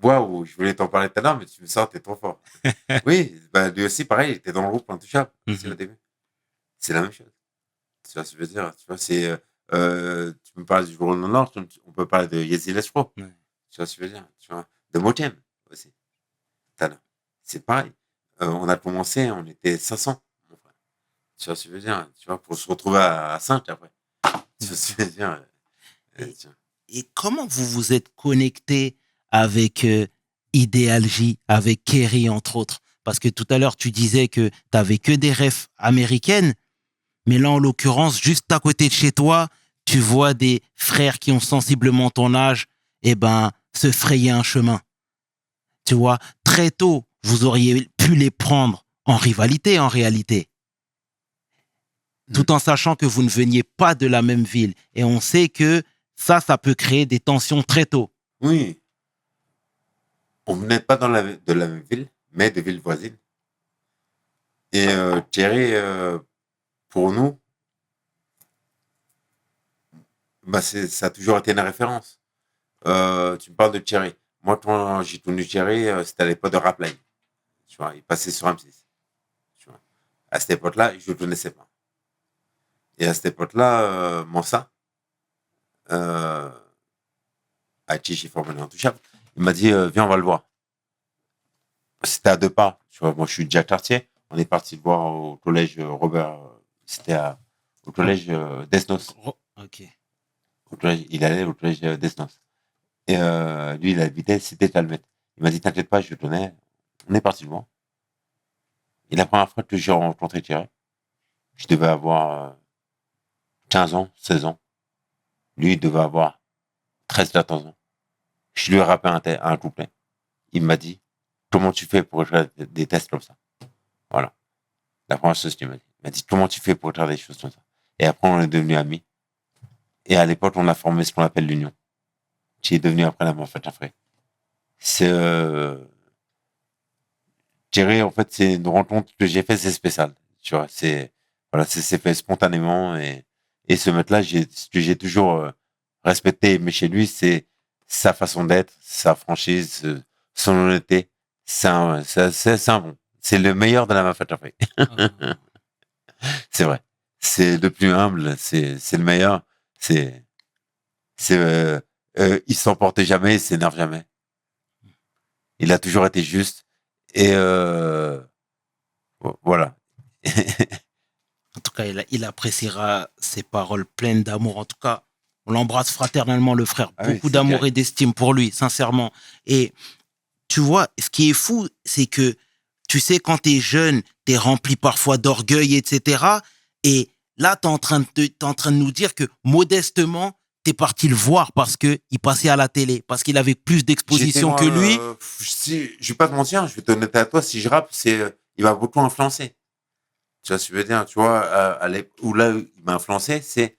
Waouh, je voulais t'en parler tout à l'heure, mais tu me sors, t'es trop fort. Oui, bah, lui aussi, pareil, il était dans le groupe intouchable, aussi au Mhm. début. C'est la même chose. Tu vois ce que je veux dire? Tu vois, tu me parles du gros nord, on peut parler de Yezi Lespro. Ouais. Tu vois ce que je veux dire? Tu vois, de Motem aussi. Tout à l'heure. C'est pareil. On a commencé, on était 500, mon frère. Tu vois ce que je veux dire? Tu vois, pour se retrouver à 5 après. Tu vois ce que je veux dire? Et, Tu vois. et comment vous vous êtes connecté avec Ideal J, avec Kerry, entre autres? Parce que tout à l'heure, tu disais que tu n'avais que des refs américaines, mais là, en l'occurrence, juste à côté de chez toi, tu vois des frères qui ont sensiblement ton âge, eh ben, se frayer un chemin. Tu vois, très tôt, vous auriez pu les prendre en rivalité, en réalité, Mm. tout en sachant que vous ne veniez pas de la même ville. Et on sait que ça peut créer des tensions très tôt. Oui, on venait pas de la même ville, mais de villes voisines. Et Thierry, pour nous, bah ça a toujours été une référence. Tu me parles de Thierry. Moi, quand j'ai connu Thierry, c'était à l'époque de Rapline. Tu vois, il passait sur M6. Tu vois. À cette époque-là, je ne le connaissais pas. Et à cette époque-là, Mansa, euh, à qui j'ai formé l'intouchable, il m'a dit viens, on va le voir. C'était à 2 pas. Tu vois, moi, je suis déjà quartier. On est parti le voir au collège Robert. C'était au collège Desnos. Ok. Il allait au collège Desnos. Et lui, il habitait Cité Talmet. Il m'a dit t'inquiète pas, je le connais. On est parti le voir. Et la première fois que j'ai rencontré Thierry, je devais avoir 15 ans, 16 ans. Lui, il devait avoir 13, 14 ans. Je lui ai rappelé un couplet. Il m'a dit comment tu fais pour faire des tests comme ça? Voilà. La première chose qu'il m'a dit. Il m'a dit comment tu fais pour faire des choses comme ça? Et après, on est devenus amis. Et à l'époque, on a formé ce qu'on appelle l'Union, qui est devenu après la Manfred Afrique. C'est Thierry, en fait, c'est une rencontre que j'ai faite, c'est spécial. Tu vois, voilà, c'est fait spontanément et ce mec-là, ce que j'ai toujours respecté et aimé chez lui, c'est sa façon d'être, sa franchise, son honnêteté. C'est un bon. C'est le meilleur de la Manfred Afrique. C'est vrai. C'est le plus humble, c'est le meilleur. C'est c'est il s'emporte jamais, il s'énerve jamais. Il a toujours été juste et voilà. En tout cas, il appréciera ses paroles pleines d'amour. En tout cas, on l'embrasse fraternellement, le frère. Ah oui, Beaucoup c'est d'amour direct. et d'estime pour lui, sincèrement. Et tu vois, ce qui est fou, c'est que, tu sais, quand t'es jeune, t'es rempli parfois d'orgueil, etc. Et là, t'es en train de nous dire que, modestement, t'es parti le voir parce que il passait à la télé, parce qu'il avait plus J'étais d'exposition moi, que lui. si, je vais pas te mentir, je vais te honnête à toi, si je rappe, il m'a beaucoup influencé. Tu vois ce que je veux dire, tu vois, où là, il m'a influencé,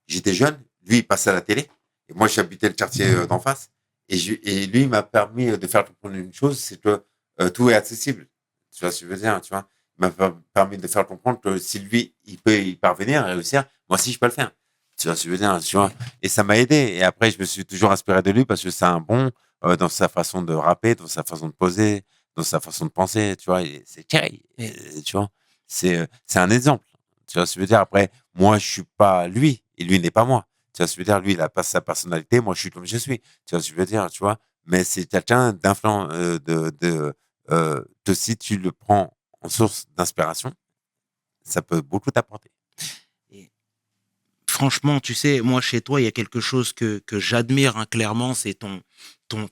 j'étais jeune, lui, il passait à la télé, et moi, j'habitais le quartier d'en face, et lui, il m'a permis de faire comprendre une chose, c'est que tout est accessible. Tu vois ce que je veux dire, tu vois. Il m'a permis de faire comprendre que si lui, il peut y parvenir, réussir, moi aussi, je peux le faire. Tu vois ce que je veux dire, tu vois. Et ça m'a aidé. Et après, je me suis toujours inspiré de lui parce que c'est un bon dans sa façon de rapper, dans sa façon de poser, dans sa façon de penser, tu vois. Et c'est Thierry, Et, tu vois. C'est un exemple. Tu vois ce que je veux dire. Après, moi, je suis pas lui et lui n'est pas moi. Tu vois ce que je veux dire. Lui, il a pas sa personnalité. Moi, je suis comme je suis. Tu vois ce que je veux dire. Tu vois. Mais c'est quelqu'un d'influent, que si tu le prends en source d'inspiration, ça peut beaucoup t'apporter. et franchement, tu sais, moi, chez toi, il y a quelque chose que j'admire, hein, clairement, c'est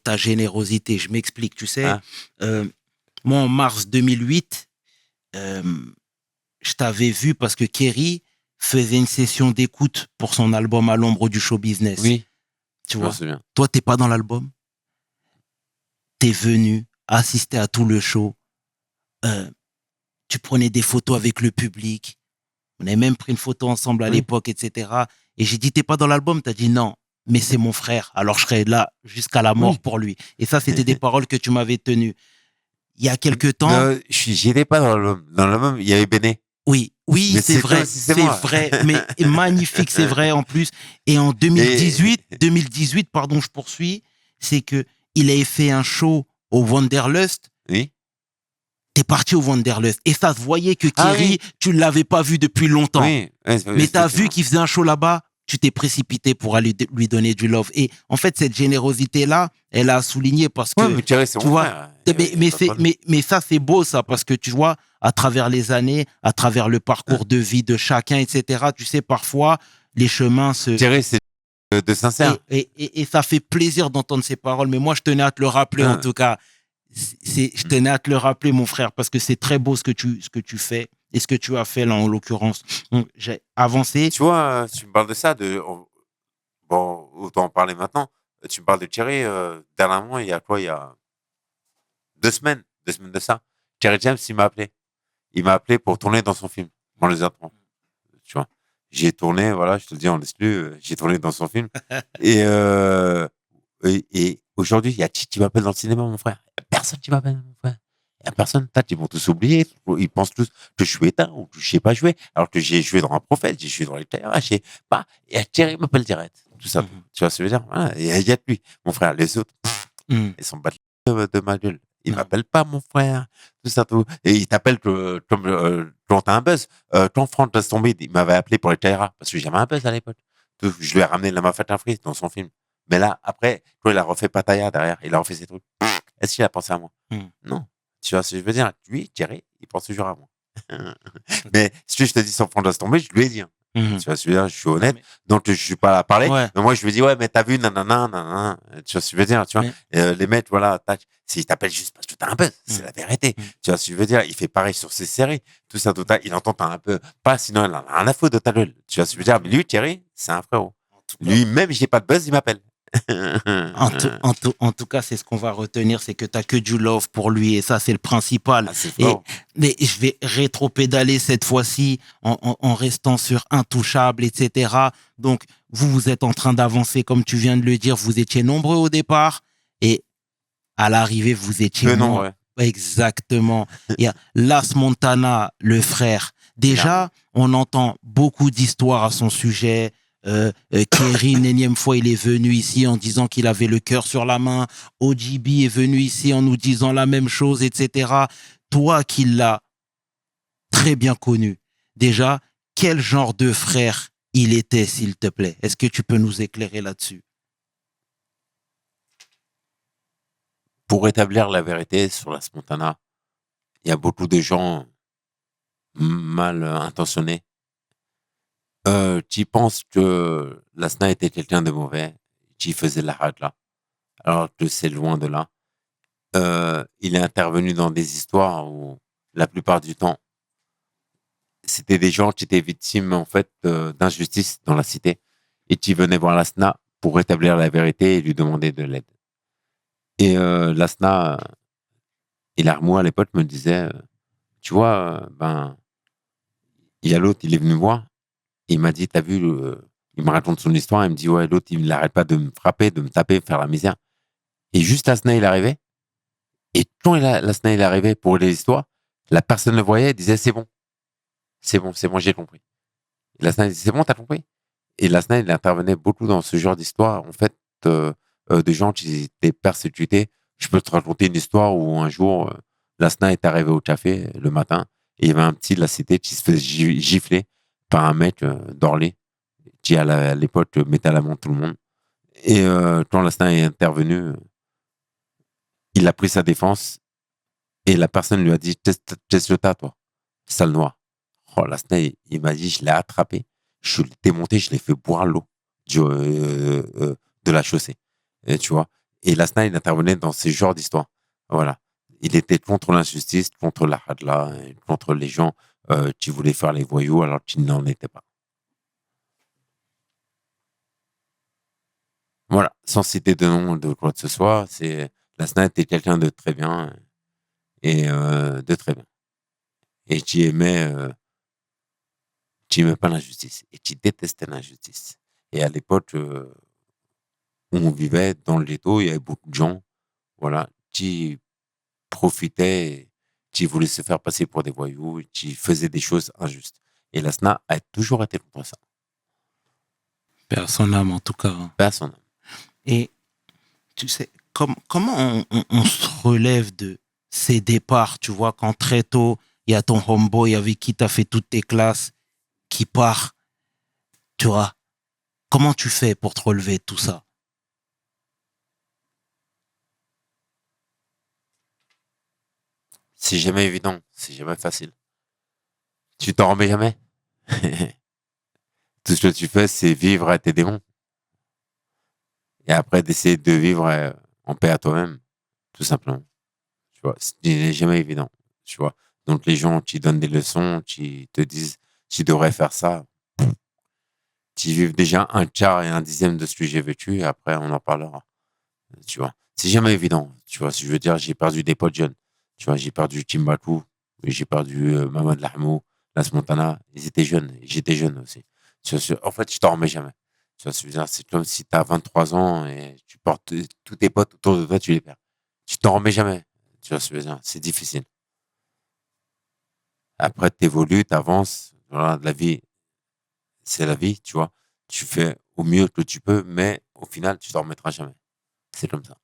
ta générosité. Je m'explique, tu sais. Hein? Euh, Moi, en mars 2008, euh, je t'avais vu parce que Kerry faisait une session d'écoute pour son album À l'ombre du show business. Oui, Tu je m'en vois, souviens. toi, t'es pas dans l'album. T'es venu assister à tout le show. Euh, Tu prenais des photos avec le public. On avait même pris une photo ensemble à Oui. l'époque, etc. Et j'ai dit, t'es pas dans l'album? T'as dit non, mais c'est mon frère. Alors je serai là jusqu'à la mort Oui. pour lui. Et ça, c'était des paroles que tu m'avais tenues. Il y a quelques temps. Non, j'y étais pas dans l'album, il y avait Béné. Oui, oui, Mais c'est c'est vrai, toi aussi, c'est c'est moi. vrai, mais magnifique, c'est vrai en plus. Et en 2018, pardon, je poursuis, c'est que il avait fait un show au Wanderlust. Oui. T'es parti au Wanderlust et ça se voyait que Ah Kerry, oui. tu l'avais pas vu depuis longtemps. Oui. Ouais, Mais t'as vu effectivement. qu'il faisait un show là-bas, tu t'es précipité pour aller lui donner du love. Et en fait, cette générosité-là, elle a souligné parce que, Ouais, mais Thierry, c'est tu mon vois, frère. Il y a mais, pas de problème. mais ça, c'est beau, ça, parce que tu vois, à travers les années, à travers le parcours de vie de chacun, etc., tu sais, parfois, les chemins se... Thierry, c'est de sincère. Et ça fait plaisir d'entendre ces paroles. Mais moi, je tenais à te le rappeler, en Hein. tout cas. Je tenais à te le rappeler, mon frère, parce que c'est très beau ce que tu fais et ce que tu as fait, là, en l'occurrence. Donc, j'ai avancé. Tu vois, tu me parles de ça, bon, autant en parler maintenant. Tu me parles de Thierry, dernièrement, il y a quoi? Il y a 2 semaines de ça. Thierry James, il m'a appelé. Il m'a appelé pour tourner dans son film, dans les attentes. Tu vois. J'ai tourné, voilà, je te le dis en exclu, j'ai tourné dans son film. Et aujourd'hui, il y a qui m'appelle dans le cinéma, mon frère. Il y a personne qui m'appelle, mon frère. Il y a personne. Ils vont tous oublier. Ils pensent tous que je suis éteint ou que je sais pas jouer. Alors que j'ai joué dans un prophète, j'ai joué dans les terrains, je sais pas. Et Thierry m'appelle direct. Tout ça. Mhm. Tu vois ce que je veux dire? Voilà. Il y a que lui. Mon frère, les autres, Mm. ils sont battus de ma gueule. Ils Non. m'appellent pas, mon frère. Tout ça, tout. Et ils t'appellent quand t'as un buzz. Quand Franck laisse tomber, il m'avait appelé pour les Taïra. Parce que j'avais un buzz à l'époque. Je lui ai ramené la mafate un frise dans son film. Mais là, après, quand il a refait Pattaya derrière, il a refait ses trucs. Est-ce qu'il a pensé à moi? Non. Tu vois ce que je veux dire? Lui, Thierry, il pense toujours à moi. Mais si je te dis sans Franck laisse tomber, je lui ai dit. Hein. Mhm. Tu vois ce que je veux dire? Je suis honnête. Mais- Donc, je suis pas là à parler. Ouais. Mais moi, je lui dis, ouais, mais t'as vu, nanana, nanana. Tu vois ce que je veux dire? Tu vois? Les mecs, voilà, tac. S'il t'appelle juste parce que t'as un buzz, c'est la vérité. Tu vois ce que je veux dire? Il fait pareil sur ses séries. Tout ça, il entend t'as un peu. Pas, sinon, il en a rien à foutre de ta gueule. Tu vois ce que je veux dire? Mais lui, Thierry, c'est un frérot. En tout cas, Lui, même j'ai pas de buzz, il m'appelle. en tout cas, c'est ce qu'on va retenir, c'est que tu n'as que du love pour lui et ça, c'est le principal. Ah, c'est Et fort. mais je vais rétro-pédaler cette fois-ci en restant sur intouchable, etc. Donc, vous êtes en train d'avancer, comme tu viens de le dire, vous étiez nombreux au départ et à l'arrivée, vous étiez Non, moins. ouais. Exactement. Il y a Las Montana, le frère. Déjà, on entend beaucoup d'histoires à son sujet. Kerry, une énième fois, il est venu ici en disant qu'il avait le cœur sur la main. OGB est venu ici en nous disant la même chose, etc. Toi qui l'as très bien connu, déjà, quel genre de frère il était, s'il te plaît? Est-ce que tu peux nous éclairer là-dessus? Pour établir la vérité sur la Montana, il y a beaucoup de gens mal intentionnés qui pensent que Lasna était quelqu'un de mauvais, qui faisait la là, alors que c'est loin de là. Il est intervenu dans des histoires où, la plupart du temps, c'était des gens qui étaient victimes en fait d'injustice dans la cité et qui venaient voir Lasna pour établir la vérité et lui demander de l'aide. Et Lasna et l'Armo à l'époque me disaient, tu vois, il y a l'autre, il est venu voir. Il m'a dit, t'as vu, il me raconte son histoire. Il me dit, ouais, l'autre, il n'arrête pas de me frapper, de me taper, de faire la misère. Et juste Lasna, il arrivait. Et quand Lasna, il arrivait pour les histoires, la personne le voyait et disait, c'est bon, j'ai compris. Et Lasna, il disait, c'est bon, t'as compris. Et Lasna, il intervenait beaucoup dans ce genre d'histoire, en fait, de gens qui étaient persécutés. Je peux te raconter une histoire où un jour, Lasna est arrivé au café le matin et il y avait un petit de la cité qui se faisait gifler par un mec d'Orly qui, à l'époque, mettait à l'amende tout le monde. Et quand Lasna est intervenu, il a pris sa défense et la personne lui a dit, qu'est-ce que t'as, toi, sale noir. Oh, Lasna, il m'a dit, je l'ai attrapé, je l'ai démonté, je l'ai fait boire l'eau de la chaussée. Et, tu vois. Et Lasna, il intervenait dans ces genres d'histoires. Voilà. Il était contre l'injustice, contre la hadla, contre les gens qui voulaient faire les voyous alors qu'ils n'en étaient pas. Voilà. Sans citer de nom de quoi que ce soit, Lasna était quelqu'un de très bien et de très bien. Et qui aimait tu n'aimais pas l'injustice et tu détestais l'injustice. Et à l'époque où on vivait dans le ghetto, il y avait beaucoup de gens, voilà, qui profitaient, qui voulaient se faire passer pour des voyous, qui faisaient des choses injustes. Et la SNA a toujours été contre ça. Paix à son âme, en tout cas. Hein. Personne. Et tu sais, comment on se relève de ces départs, tu vois, quand très tôt, il y a ton homeboy avec qui tu as fait toutes tes classes qui part, tu vois. Comment tu fais pour te relever de tout ça? C'est jamais évident, c'est jamais facile. Tu t'en remets jamais. Tout ce que tu fais, c'est vivre à tes démons. Et après, d'essayer de vivre en paix à toi-même, tout simplement. Tu vois, ce n'est jamais évident. Tu vois. Donc, les gens qui donnent des leçons, qui te disent, tu devrais faire ça, qui vivent déjà un quart et un dixième de ce que j'ai vécu, et après, on en parlera. Tu vois. C'est jamais évident. Tu vois, si je veux dire, j'ai perdu des potes jeunes. Tu vois, j'ai perdu Timbaku, j'ai perdu Mamad Lahmou, Las Montana. Ils étaient jeunes, et j'étais jeune aussi. Tu vois, en fait, je t'en remets jamais. Tu vois, c'est comme si tu as 23 ans et tu portes tous tes potes autour de toi, tu les perds. Tu t'en remets jamais. Tu vois, c'est difficile. Après, tu évolues, tu avances. Voilà, la vie, c'est la vie, tu vois. Tu fais au mieux que tu peux, mais au final, tu t'en remettras jamais. C'est comme ça.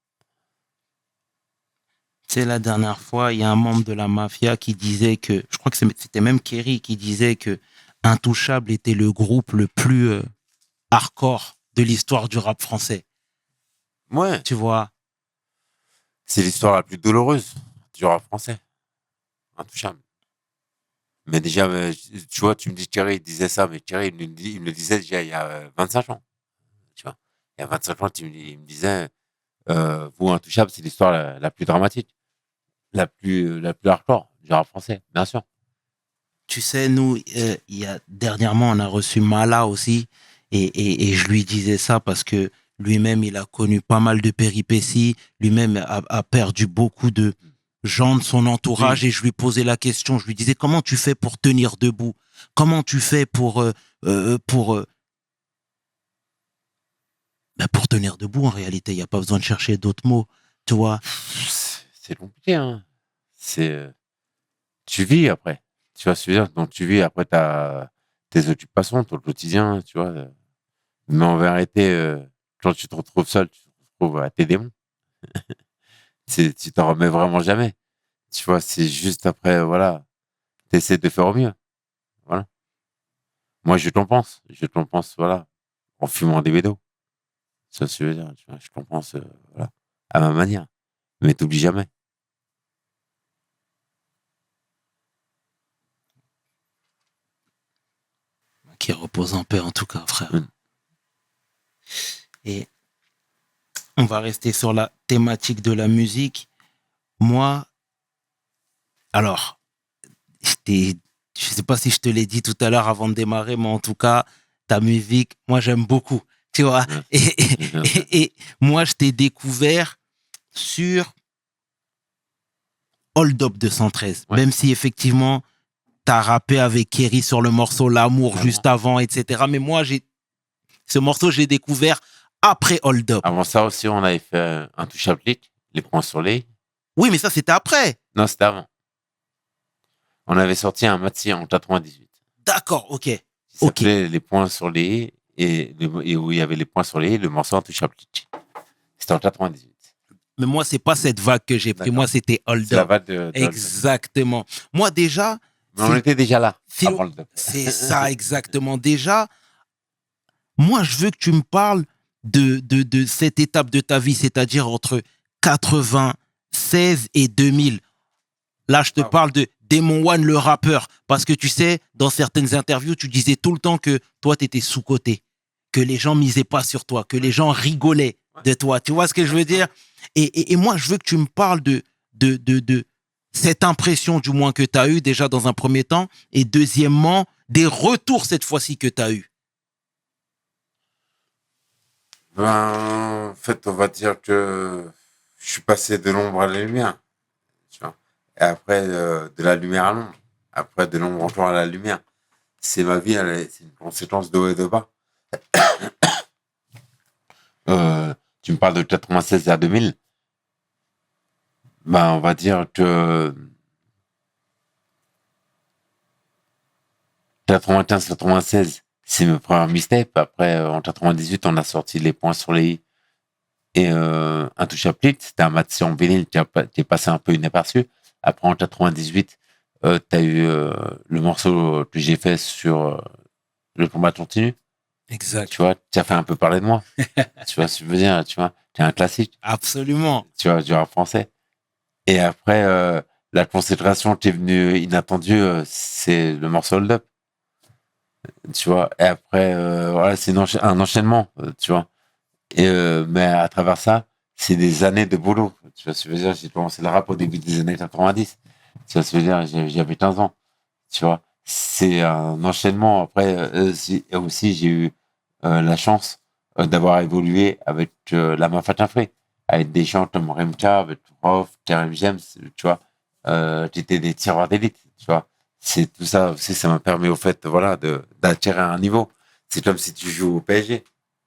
C'est la dernière fois, il y a un membre de la mafia qui disait que, je crois que c'était même Kerry qui disait que Intouchable était le groupe le plus hardcore de l'histoire du rap français. Ouais, Tu vois, c'est l'histoire la plus douloureuse du rap français. Intouchable. Mais déjà, tu vois, tu me dis Thierry, il disait ça, mais Thierry, il me le disait déjà il y a 25 ans. Tu vois, il y a 25 ans, il me disait, vous, Intouchable, c'est l'histoire la plus dramatique, la plus hardcore du rap français, bien sûr. tu sais, nous, dernièrement, on a reçu Mala aussi, et je lui disais ça parce que lui-même, il a connu pas mal de péripéties, lui-même a perdu beaucoup de gens de son entourage, Oui. et je lui posais la question, je lui disais, comment tu fais pour tenir debout? Comment tu fais pour tenir debout, en réalité, il n'y a pas besoin de chercher d'autres mots, tu vois. C'est compliqué, hein. Tu vis après. Tu vois ce que je veux dire? Donc, tu vis après tes occupations, ton quotidien, tu vois. Mais en vérité, quand tu te retrouves seul, tu te retrouves à tes démons. Tu t'en remets vraiment jamais. Tu vois, c'est juste après, voilà, tu essaies de faire au mieux. Voilà. Moi, je t'en pense, voilà, en fumant des bédos. Ça, ce que je veux dire, tu vois, je t'en pense, voilà, à ma manière. Mais t'oublies jamais. Qui repose en paix, en tout cas, frère. Mm. Et on va rester sur la thématique de la musique. Moi, alors, je sais pas si je te l'ai dit tout à l'heure avant de démarrer, mais en tout cas, ta musique, moi, j'aime beaucoup. Tu vois, Merci. et, Merci. et moi, je t'ai découvert sur Hold Up 213. Ouais. Même si effectivement, t'as rappé avec Kerry sur le morceau L'amour juste avant, etc. Mais moi, ce morceau, je l'ai découvert après Hold Up. Avant ça aussi, on avait fait un touch applique, les points sur les. Oui, mais ça, c'était après. Non, c'était avant. On avait sorti un maxi en 98. D'accord, ok. Qui Ok. s'appelait Les points sur les et où il y avait les points sur les le morceau Intouchable. C'était en 98. Mais moi, c'est pas cette vague que j'ai pris. D'accord. Moi, c'était Hold C'est la Up. vague de Exactement. Moi, déjà, Mais on était déjà là, c'est avant le dub. c'est ça, exactement. Déjà, moi, je veux que tu me parles de cette étape de ta vie, c'est-à-dire entre 96 et 2000. Là, je te Ah ouais. parle de Demon One, le rappeur. Parce que tu sais, dans certaines interviews, tu disais tout le temps que toi, tu étais sous-coté. Que les gens misaient pas sur toi. Que les gens rigolaient de toi. Tu vois ce que je veux dire? Et moi, je veux que tu me parles de cette impression, du moins, que tu as eue déjà dans un premier temps. Et deuxièmement, des retours cette fois-ci que tu as eu. Ben, en fait, on va dire que je suis passé de l'ombre à la lumière. Tu vois. Et après, de la lumière à l'ombre. Après, de l'ombre encore à la lumière. c'est ma vie, c'est une conséquence de haut et de bas. Tu me parles de 96 à 2000. Ben, on va dire que 95-96, c'est mes premières mixtapes. Après, en 98, on a sorti Les Points sur les i et Intouchable Click. C'était un match en vinyle qui est passé un peu inaperçu. Après, en 98, t'as eu le morceau que j'ai fait sur Le combat continue. Exact. Tu vois, tu as fait un peu parler de moi. Tu vois ce que je veux dire, tu vois, c'est un classique. Absolument. Tu vois, du rap français. Et après, la consécration qui est venue inattendue, c'est le morceau Hold Up. Tu vois, et après, voilà, c'est un enchaînement, tu vois. Et, mais à travers ça, c'est des années de boulot. Tu vois ce que je veux dire, j'ai commencé le rap au début des années 90. Tu vois ce que je veux dire, j'avais 15 ans. Tu vois, c'est un enchaînement. Après, aussi, j'ai eu la chance d'avoir évolué avec la Mafia Free, avec des gens comme Remka, avec Rof, Karim James, tu vois, j'étais des tireurs d'élite, tu vois. C'est tout ça aussi, ça m'a permis au fait, voilà, d'attirer un niveau. C'est comme si tu joues au PSG,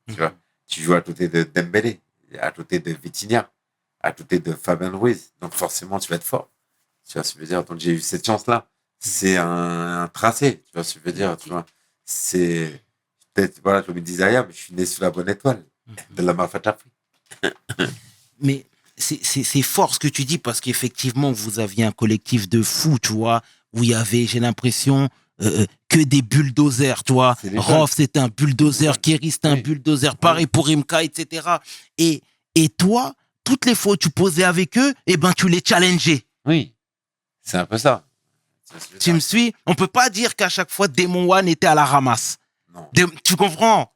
tu vois. Tu joues à côté de Dembélé, à côté de Vitinha, à côté de Fabien Ruiz. Donc forcément, tu vas être fort. Tu vois ce que je veux dire. Donc j'ai eu cette chance-là. C'est un tracé, tu vois ce que je veux dire, tu vois. C'est peut-être, voilà, comme il disait Ayam, je suis né sous la bonne étoile de la Mafia Free. Mais c'est fort ce que tu dis parce qu'effectivement, vous aviez un collectif de fous, tu vois, où il y avait, j'ai l'impression, que des bulldozers, tu vois. Rof, c'était un bulldozer, Kerry, c'était un bulldozer, pareil pour Imka, etc. Et toi, toutes les fois où tu posais avec eux, eh ben, tu les challengeais. Oui, c'est un peu ça. Tu me suis? On peut pas dire qu'à chaque fois, Demon One était à la ramasse. Non. Tu comprends?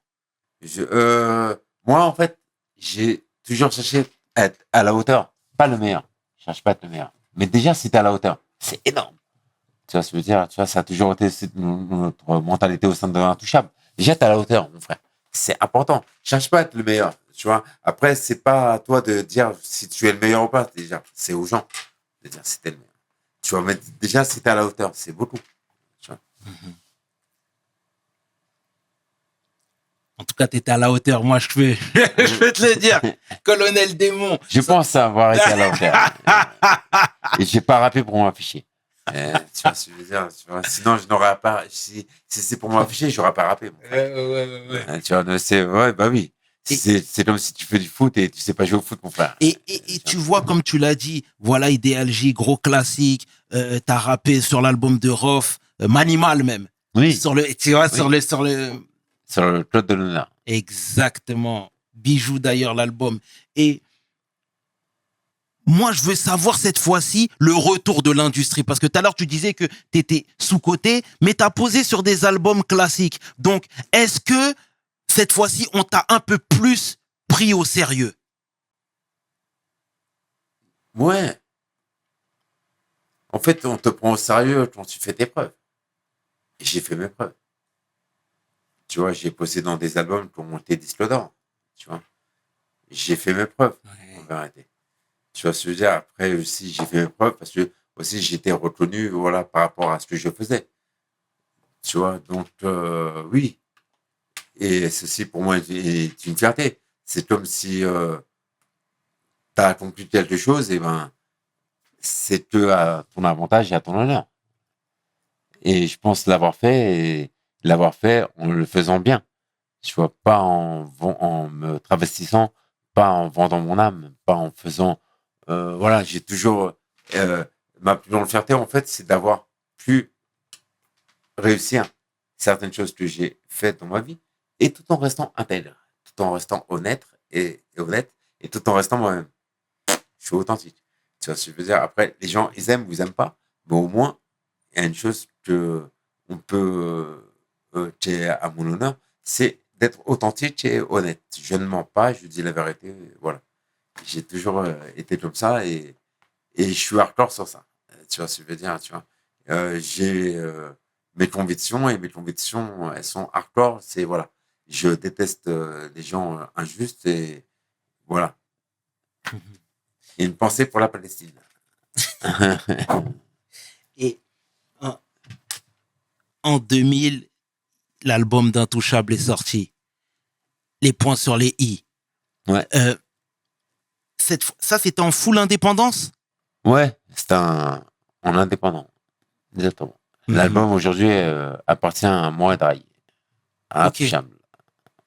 Moi, en fait, j'ai toujours cherché à être à la hauteur. Pas le meilleur. Je cherche pas à être le meilleur. Mais déjà, si t'es à la hauteur, c'est énorme. Tu vois ce que je veux dire? Tu vois, ça a toujours été notre mentalité au sein de l'Intouchable. Déjà, t'es à la hauteur, mon frère. C'est important. Cherche pas à être le meilleur. Tu vois? Après, c'est pas à toi de dire si tu es le meilleur ou pas. Déjà, c'est aux gens de dire si t'es le meilleur. Tu vois, mais déjà, si t'es à la hauteur, c'est beaucoup. Tu vois? En tout cas, tu étais à la hauteur. Moi, je peux te le dire. Colonel Démon. Je pense avoir été à la hauteur. Et j'ai pas rappé pour m'afficher. Tu vois ce que je veux dire, tu vois, sinon, je n'aurais pas. Si c'est pour m'afficher, j'aurais pas rappé. Ouais. Tu vois, c'est. Ouais, bah oui. C'est comme si tu fais du foot et tu sais pas jouer au foot, mon frère. Et tu vois, comme tu l'as dit, voilà Idéal J, gros classique. T'as rappé sur l'album de Rof, Manimal même. Oui. Tu vois, oui. sur le Claude de l'honneur. Exactement. Bijou d'ailleurs, l'album. Et moi, je veux savoir cette fois-ci le retour de l'industrie. Parce que tout à l'heure, tu disais que tu étais sous-coté, mais tu as posé sur des albums classiques. Donc, est-ce que cette fois-ci, on t'a un peu plus pris au sérieux? Ouais. En fait, on te prend au sérieux quand tu fais tes preuves. Et j'ai fait mes preuves. Tu vois, j'ai posé dans des albums qui ont monté disque d'or. Tu vois. J'ai fait mes preuves, en vérité. Tu vois ce que je veux dire? Après aussi, j'ai fait mes preuves parce que aussi j'étais reconnu, voilà, par rapport à ce que je faisais. Tu vois, donc oui. Et ceci pour moi est une fierté. C'est comme si tu as accompli quelque chose, et ben c'est que à ton avantage et à ton honneur. Et je pense l'avoir fait et l'avoir fait en le faisant bien. Tu vois, pas en me travestissant, pas en vendant mon âme, pas en faisant. Voilà, j'ai toujours. Ma plus grande fierté, en fait, c'est d'avoir pu réussir certaines choses que j'ai faites dans ma vie et tout en restant intègre, tout en restant honnête et tout en restant moi-même. Je suis authentique. Tu vois ce que je veux dire? Après, les gens, ils aiment ou ils aiment pas, mais au moins, il y a une chose que on peut, qui est à mon honneur, c'est d'être authentique et honnête. Je ne mens pas, je dis la vérité. Voilà. J'ai toujours été comme ça et je suis hardcore sur ça. Tu vois ce que je veux dire, tu vois. J'ai mes convictions et mes convictions, elles sont hardcore. C'est voilà. Je déteste les gens injustes et voilà. Et une pensée pour la Palestine. Et en 2000, l'album d'Intouchable est sorti. Les points sur les i. Ouais. Ça, c'était en full indépendance? Ouais, c'est en indépendant. Exactement. L'album aujourd'hui appartient à moi et Dry, à Intouchable.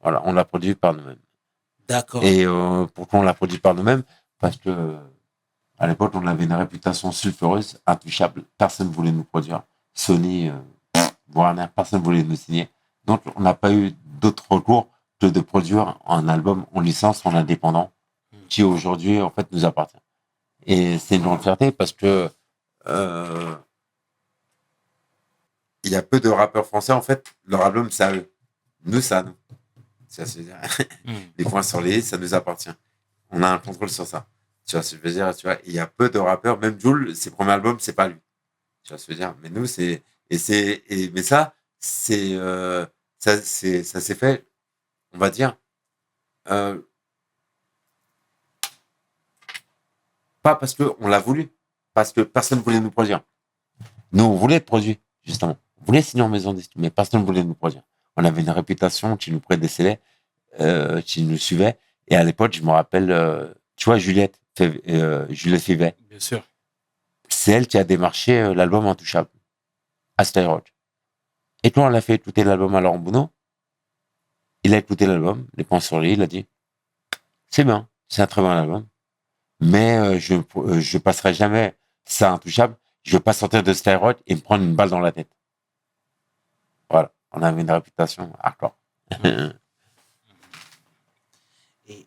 Voilà, on l'a produit par nous-mêmes. D'accord. Et pourquoi on l'a produit par nous-mêmes? Parce que à l'époque, on avait une réputation sulfureuse, Intouchable. Personne ne voulait nous produire. Sony, Warner, personne ne voulait nous signer. Donc, on n'a pas eu d'autre recours que de produire un album en licence, en indépendant, qui aujourd'hui, en fait, nous appartient. Et c'est une grande fierté parce que il y a peu de rappeurs français, en fait, leur album, c'est à eux. Nous, c'est à nous. Ça se veut dire. Les points sur les i, ça nous appartient. On a un contrôle sur ça. Tu vois ce que je veux dire, tu vois. Il y a peu de rappeurs, même Jul, ses premiers albums, c'est pas lui. Tu vois ce que je veux dire. Mais nous, mais ça, ça s'est fait, on va dire, pas parce qu'on l'a voulu, parce que personne ne voulait nous produire. Nous, on voulait être produits, justement. On voulait signer en maison d'études, mais personne ne voulait nous produire. On avait une réputation qui nous prédécédait, qui nous suivait. Et à l'époque, je me rappelle, tu vois, Juliette Fivet. Bien sûr. C'est elle qui a démarché l'album Intouchable à Skyrock. Et quand on a fait écouter l'album à Laurent Bounot, il a écouté l'album, les points sur les i, il a dit c'est bien, c'est un très bon album, mais je passerai jamais ça Intouchable. Je veux pas sortir de Skyrock et me prendre une balle dans la tête. Voilà, on avait une réputation hardcore. Et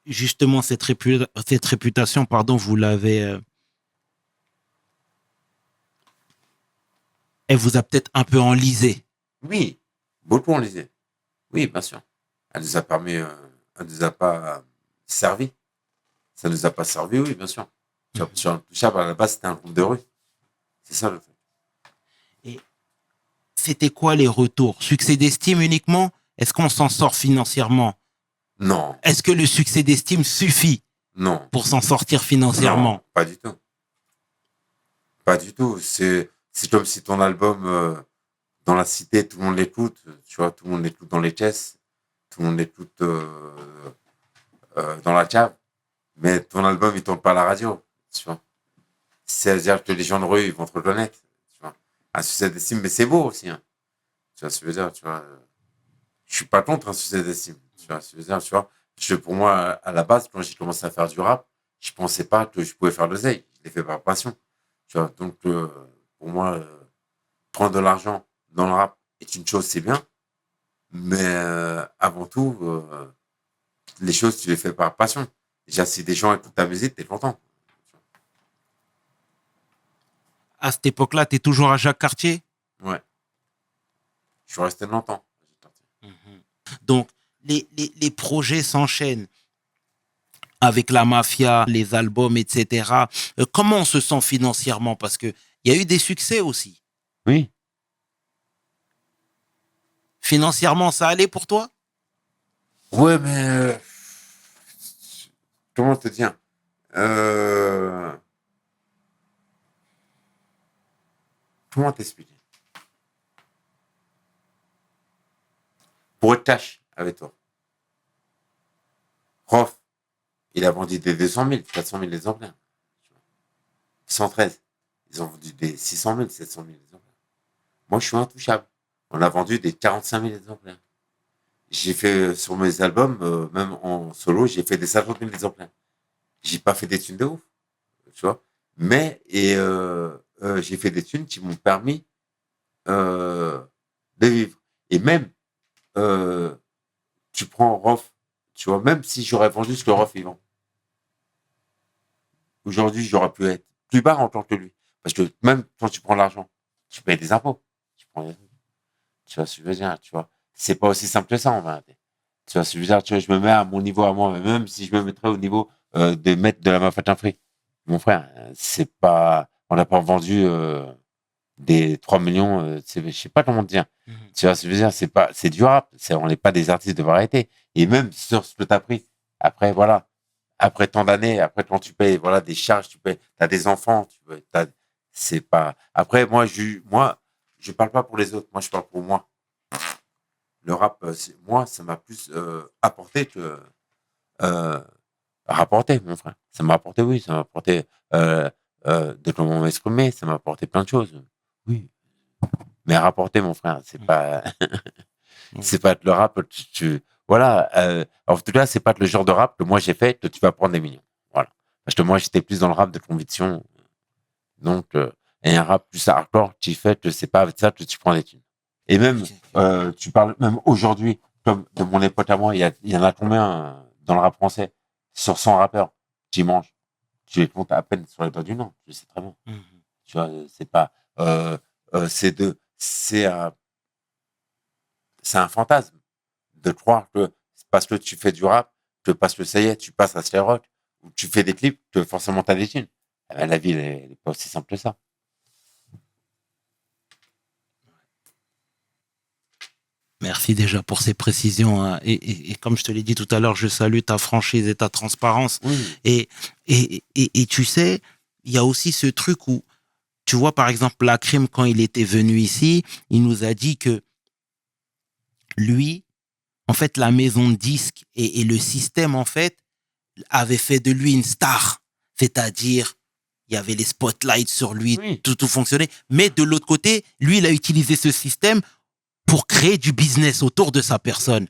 justement, cette réputation, pardon, vous l'avez... elle vous a peut-être un peu enlisé. Oui, beaucoup enlisé. Oui, bien sûr. Elle nous a permis... elle nous a pas servi. Ça nous a pas servi, oui, bien sûr. Sur Intouchable, à la base, c'était un groupe de rue. C'est ça le truc. Et c'était quoi les retours? Succès d'estime uniquement? Est-ce qu'on s'en sort financièrement? Non. Est-ce que le succès d'estime suffit Non. pour s'en sortir financièrement? Non, pas du tout. Pas du tout. C'est comme si ton album, dans la cité, tout le monde l'écoute. Tu vois, tout le monde l'écoute dans les caisses. Tout le monde l'écoute dans la cave. Mais ton album, il tourne pas à la radio. Tu vois. C'est-à-dire que les gens de rue, ils vont te reconnaître. Tu vois. Un succès d'estime, mais c'est beau aussi. Hein. Tu vois ce que je veux dire, tu vois. Je suis pas contre un succès d'estime. Tu vois ce que je veux dire, tu vois. Pour moi, à la base, quand j'ai commencé à faire du rap, je pensais pas que je pouvais faire de l'oseille. Je l'ai fait par passion. Tu vois. Donc, pour moi, prendre de l'argent dans le rap est une chose, c'est bien. Mais avant tout, les choses, tu les fais par passion. Déjà, si des gens écoutent ta musique, t'es content. À cette époque-là, tu es toujours à Jacques Cartier? Ouais. Je suis resté longtemps. Donc, les projets s'enchaînent avec la mafia, les albums, etc. Comment on se sent financièrement? Parce qu'il y a eu des succès aussi. Oui. Financièrement, ça allait pour toi? Ouais, mais... comment te dire? Comment t'expliquer? Pour être cash avec toi. Prof, il a vendu des 200 000, 400 000 exemplaires. 113. Ils ont vendu des 600 000, 700 000 exemplaires. Moi, je suis intouchable. On a vendu des 45 000 exemplaires. J'ai fait sur mes albums, même en solo, j'ai fait des 50 000 exemplaires. J'ai pas fait des thunes de ouf, tu vois. Mais j'ai fait des thunes qui m'ont permis de vivre. Et même, tu prends Rof, tu vois, même si j'aurais vendu ce que Rof il vend, aujourd'hui, j'aurais pu être plus bas en tant que lui. Parce que même quand tu prends l'argent, tu payes des impôts. Tu vois ce que je veux dire, tu vois. C'est pas aussi simple que ça, en vérité. Tu vois ce que je veux dire, tu vois, je me mets à mon niveau à moi, même si je me mettrais au niveau des maîtres de la Mafate Free. Mon frère, c'est pas, on n'a pas vendu des 3 millions, je sais pas comment te dire. Tu vois ce que je veux dire, c'est du rap. On n'est pas des artistes de variété. Et même sur ce que t'as pris, après, voilà, après tant d'années, après quand tu payes, voilà, des charges, tu payes, t'as des enfants, c'est pas, après, moi, je parle pas pour les autres, moi, je parle pour moi. Le rap, moi, ça m'a plus apporté que rapporté, mon frère. Ça m'a apporté, oui, ça m'a apporté de comment m'exprimer, ça m'a apporté plein de choses. Oui. Mais rapporter, mon frère, c'est pas, c'est pas être le rap, voilà. En tout cas, c'est pas le genre de rap que moi j'ai fait que tu vas prendre des millions. Voilà. Parce que moi, j'étais plus dans le rap de conviction. Donc, et un rap plus hardcore, tu fais que c'est pas avec ça que tu prends des thunes. Et même, tu parles, même aujourd'hui, comme de mon époque à moi, il y en a combien dans le rap français? Sur 100 rappeurs, tu manges. Tu les comptes à peine sur les doigts du nom. Je sais très bien. Mhm. Tu vois, c'est pas, c'est un fantasme de croire que parce que tu fais du rap, que parce que ça y est, tu passes à Skyrock, ou tu fais des clips, que forcément t'as des thunes. Eh ben, la vie, elle est pas aussi simple que ça. Merci déjà pour ces précisions, hein. Et comme je te l'ai dit tout à l'heure, je salue ta franchise et ta transparence. Oui. Et tu sais, il y a aussi ce truc où, tu vois, par exemple, Lacrim, quand il était venu ici, il nous a dit que lui, en fait, la maison de disques et le système, en fait, avait fait de lui une star. C'est-à-dire, il y avait les spotlights sur lui, Oui. tout fonctionnait. Mais de l'autre côté, lui, il a utilisé ce système pour créer du business autour de sa personne.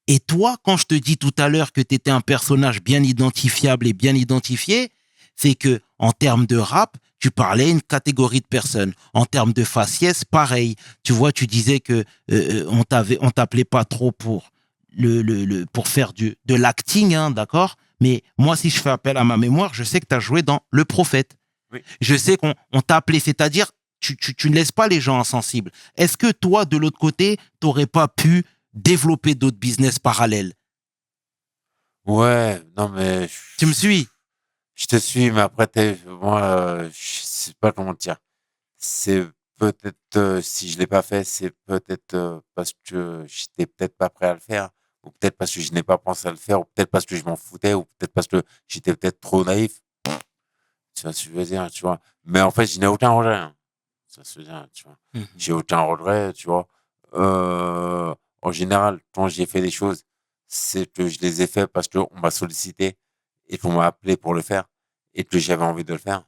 Et toi, quand je te dis tout à l'heure que tu étais un personnage bien identifiable et bien identifié, c'est que en termes de rap, tu parlais à une catégorie de personnes. En termes de faciès, pareil. Tu vois, tu disais que on t'appelait pas trop pour pour faire de l'acting, hein, d'accord. Mais moi, si je fais appel à ma mémoire, je sais que tu as joué dans Le Prophète. Oui. Je sais qu'on t'a appelé, c'est-à-dire tu ne laisses pas les gens insensibles. Est-ce que toi, de l'autre côté, tu n'aurais pas pu développer d'autres business parallèles? Ouais, non, mais Tu me suis? je te suis, mais après, moi, je sais pas comment te dire. C'est peut-être, si je l'ai pas fait, c'est peut-être parce que j'étais peut-être pas prêt à le faire, ou peut-être parce que je n'ai pas pensé à le faire, ou peut-être parce que je m'en foutais, ou peut-être parce que j'étais peut-être trop naïf. Tu vois ce que je veux dire, tu vois. Mais en fait, je n'ai aucun regret, hein. Ça se veut dire, tu vois. Mhm. J'ai aucun regret, tu vois. En général, quand j'ai fait des choses, c'est que je les ai fait parce qu'on m'a sollicité et qu'on m'a appelé pour le faire et que j'avais envie de le faire.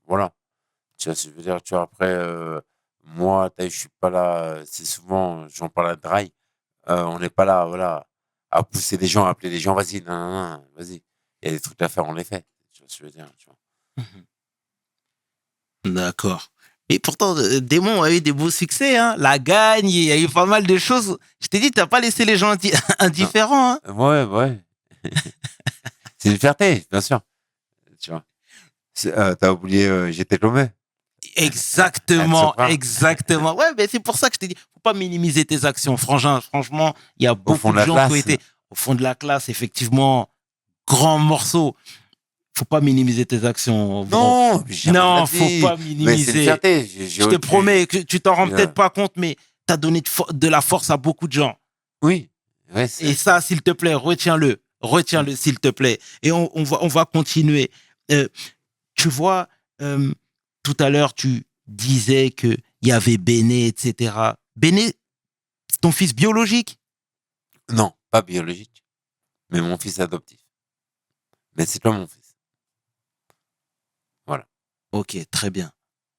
Voilà. Tu vois ce que je veux dire, tu vois. Après, moi, je suis pas là, c'est souvent, j'en parle à Dry, on n'est pas là, voilà, à pousser les gens, à appeler les gens, vas-y, non, non, non, vas-y. Il y a des trucs à faire, on les fait. Tu vois ce que je veux dire, tu vois. D'accord. Et pourtant, Démon a eu des beaux succès, hein. La gagne, il y a eu pas mal de choses. Je t'ai dit, t'as pas laissé les gens indifférents, hein. Ouais, ouais. C'est une fierté, bien sûr. Tu vois. T'as oublié, j'étais Lomé. Exactement, Surprenant. exactement. Ouais, mais c'est pour ça que je t'ai dit, faut pas minimiser tes actions. Frangin, franchement, il y a Au fond beaucoup de de la gens qui ont classe. été au fond de la classe, effectivement, grand morceau. Faut pas minimiser tes actions, bro. Non, jamais de la Non, faut vie. pas Mais c'est une minimiser. fierté. Je te promets que tu t'en rends j'ai- peut-être pas compte, mais t'as donné de la force à beaucoup de gens. Oui. Ouais, Et ça, s'il te plaît, retiens-le. Retiens-le, s'il te plaît. Et on va continuer. Euh, tu vois, tout à l'heure, tu disais qu'il y avait Béné, etc. Béné, c'est ton fils biologique? Non, pas biologique, mais mon fils adoptif. Mais c'est comme mon fils. Voilà. Ok, très bien.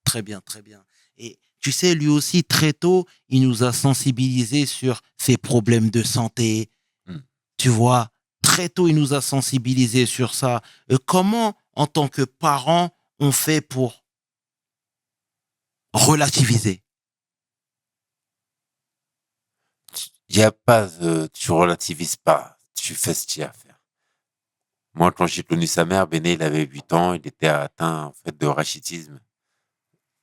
Très bien, très bien. Et tu sais, lui aussi, très tôt, il nous a sensibilisés sur ses problèmes de santé. Hmm. Tu vois, très tôt, il nous a sensibilisés sur ça. Comment, en tant que parent, on fait pour relativiser? Il y a pas, tu relativises pas. Tu fais ce qu'il y a à faire. Moi, quand j'ai connu sa mère, Béné, il avait 8 ans. Il était atteint, en fait, de rachitisme.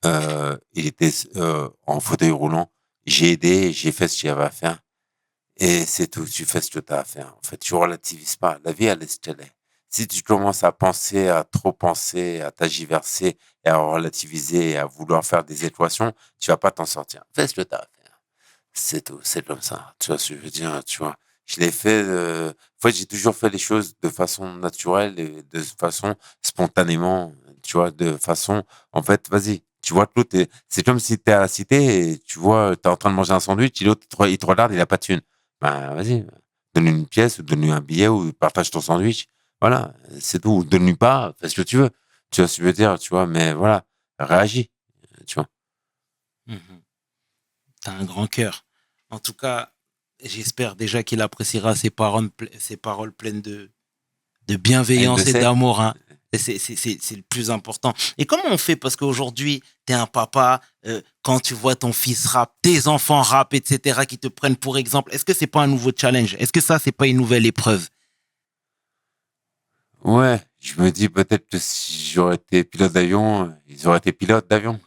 Il était en fauteuil roulant. J'ai aidé, j'ai fait ce qu'il y avait à faire. Et c'est tout, tu fais ce que tu as à faire. En fait, tu relativises pas. La vie, elle est ce qu'elle est. Si tu commences à penser, à trop penser, à t'agiverser, et à relativiser, et à vouloir faire des équations, tu vas pas t'en sortir. Fais ce que tu as à faire. C'est tout, c'est comme ça. Tu vois ce que je veux dire, tu vois. Je l'ai fait, en fait, j'ai toujours fait les choses de façon naturelle et de façon spontanément, tu vois, de façon, en fait, vas-y. Tu vois que l'autre, c'est comme si t'es à la cité et tu vois, t'es en train de manger un sandwich, et l'autre, il te regarde, il a pas de thune. Ben, vas-y, donne-lui une pièce, ou donne-lui un billet, ou partage ton sandwich. Voilà, c'est tout. Ou donne-lui pas, fais ce que tu veux. Tu vois ce que je veux dire, tu vois, mais voilà, réagis, tu vois. Mhm. T'as un grand cœur. En tout cas, j'espère déjà qu'il appréciera ces paroles pleines de Et il le bienveillance et sait. d'amour. Hein. Et c'est le plus important. Et comment on fait? Parce qu'aujourd'hui, tu es un papa, quand tu vois ton fils rap, tes enfants rap, etc., qui te prennent pour exemple, est-ce que c'est pas un nouveau challenge? Est-ce que ça, c'est pas une nouvelle épreuve? Ouais, je me dis peut-être que si j'aurais été pilote d'avion, ils auraient été pilotes d'avion.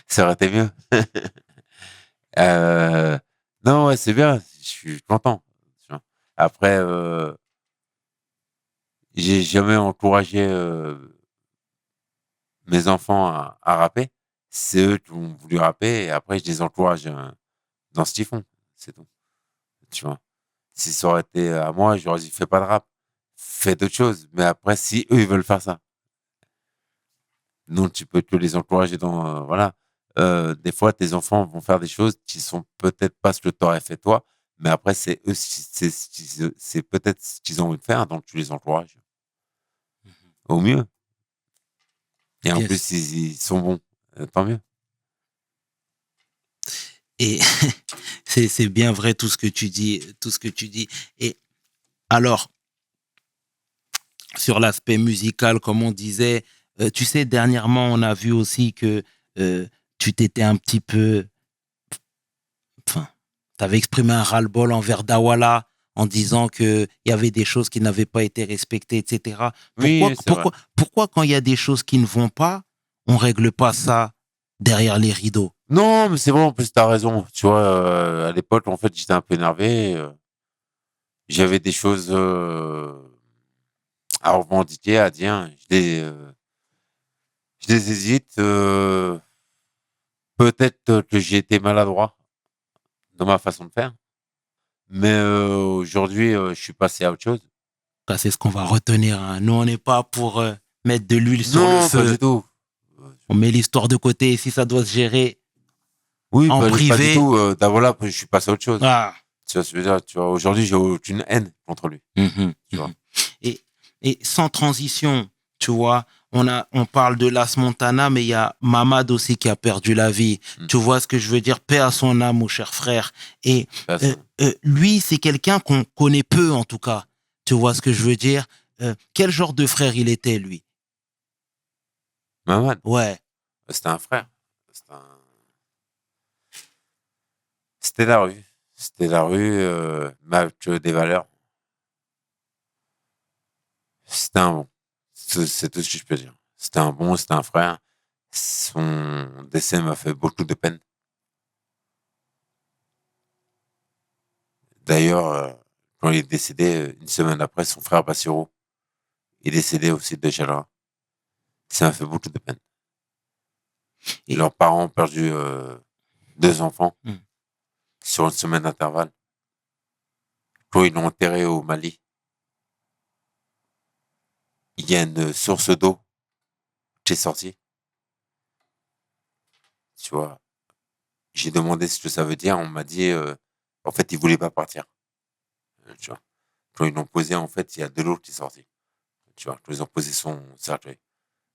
Ça aurait été mieux. Euh, non, ouais, c'est bien. Je suis content. Tu vois. Après, j'ai jamais encouragé mes enfants à rapper. C'est eux qui ont voulu rapper et après, je les encourage dans ce qu'ils font. C'est tout. Tu vois. Si ça aurait été à moi, j'aurais dit, fais pas de rap. Fais d'autres choses. Mais après, si eux, ils veulent faire ça. Non, tu peux que les encourager dans, voilà. Des fois, tes enfants vont faire des choses qui sont peut-être pas ce que tu aurais fait toi, mais après, c'est eux, c'est peut-être ce qu'ils ont envie de faire, donc tu les encourages au mieux. Et en Bien plus, sûr. ils sont bons, tant mieux. Et c'est bien vrai tout ce que tu dis, tout ce que tu dis. Et alors, sur l'aspect musical, comme on disait, tu sais, dernièrement, on a vu aussi que tu t'étais un petit peu, enfin, tu avais exprimé un ras-le-bol envers Dawala en disant qu'il y avait des choses qui n'avaient pas été respectées, etc. Oui, c'est vrai. Pourquoi, quand il y a des choses qui ne vont pas, on règle pas ça derrière les rideaux? Non, mais c'est bon, en plus, t'as raison. Tu vois, à l'époque, en fait, j'étais un peu énervé. J'avais des choses à revendiquer, à dire. Je les hésite. Peut-être que j'ai été maladroit dans ma façon de faire. Mais aujourd'hui, je suis passé à autre chose. Ça, c'est ce qu'on va retenir. Hein. Nous, on n'est pas pour mettre de l'huile sur le Non, pas feu. du tout. On met l'histoire de côté. Et si ça doit se gérer Oui, en pas du privé, tout. Voilà, je suis passé à autre chose. ah, Tu vois ce que je veux dire, tu vois, aujourd'hui, j'ai aucune haine contre lui. mhm, Tu vois. mhm. Et, et sans transition, tu vois, on parle de Las Montana, mais il y a Mamad aussi qui a perdu la vie. Mm. Tu vois ce que je veux dire? Paix à son âme, mon cher frère. Et Personne. lui, c'est quelqu'un qu'on connaît peu, en tout cas. Tu vois ce que je veux dire? Quel genre de frère il était, lui? Mamad, Ouais. c'était un frère. C'était un- C'était la rue. C'était la rue, mais avec des valeurs. C'était un bon. C'est tout ce que je peux dire. C'était un bon, c'était un frère. Son décès m'a fait beaucoup de peine. D'ailleurs, quand il est décédé, une semaine après, son frère Bassirou est décédé aussi de chagrin. Ça m'a fait beaucoup de peine. Et, Leurs parents ont perdu 2 enfants hmm. sur une semaine d'intervalle. Quand ils l'ont enterré au Mali, il y a une source d'eau qui est sortie. Tu vois, j'ai demandé ce que ça veut dire. On m'a dit, en fait, ils voulaient pas partir. Tu vois, quand ils l'ont posé, en fait, il y a de l'eau qui est sortie. Tu vois, quand ils ont posé son cercueil,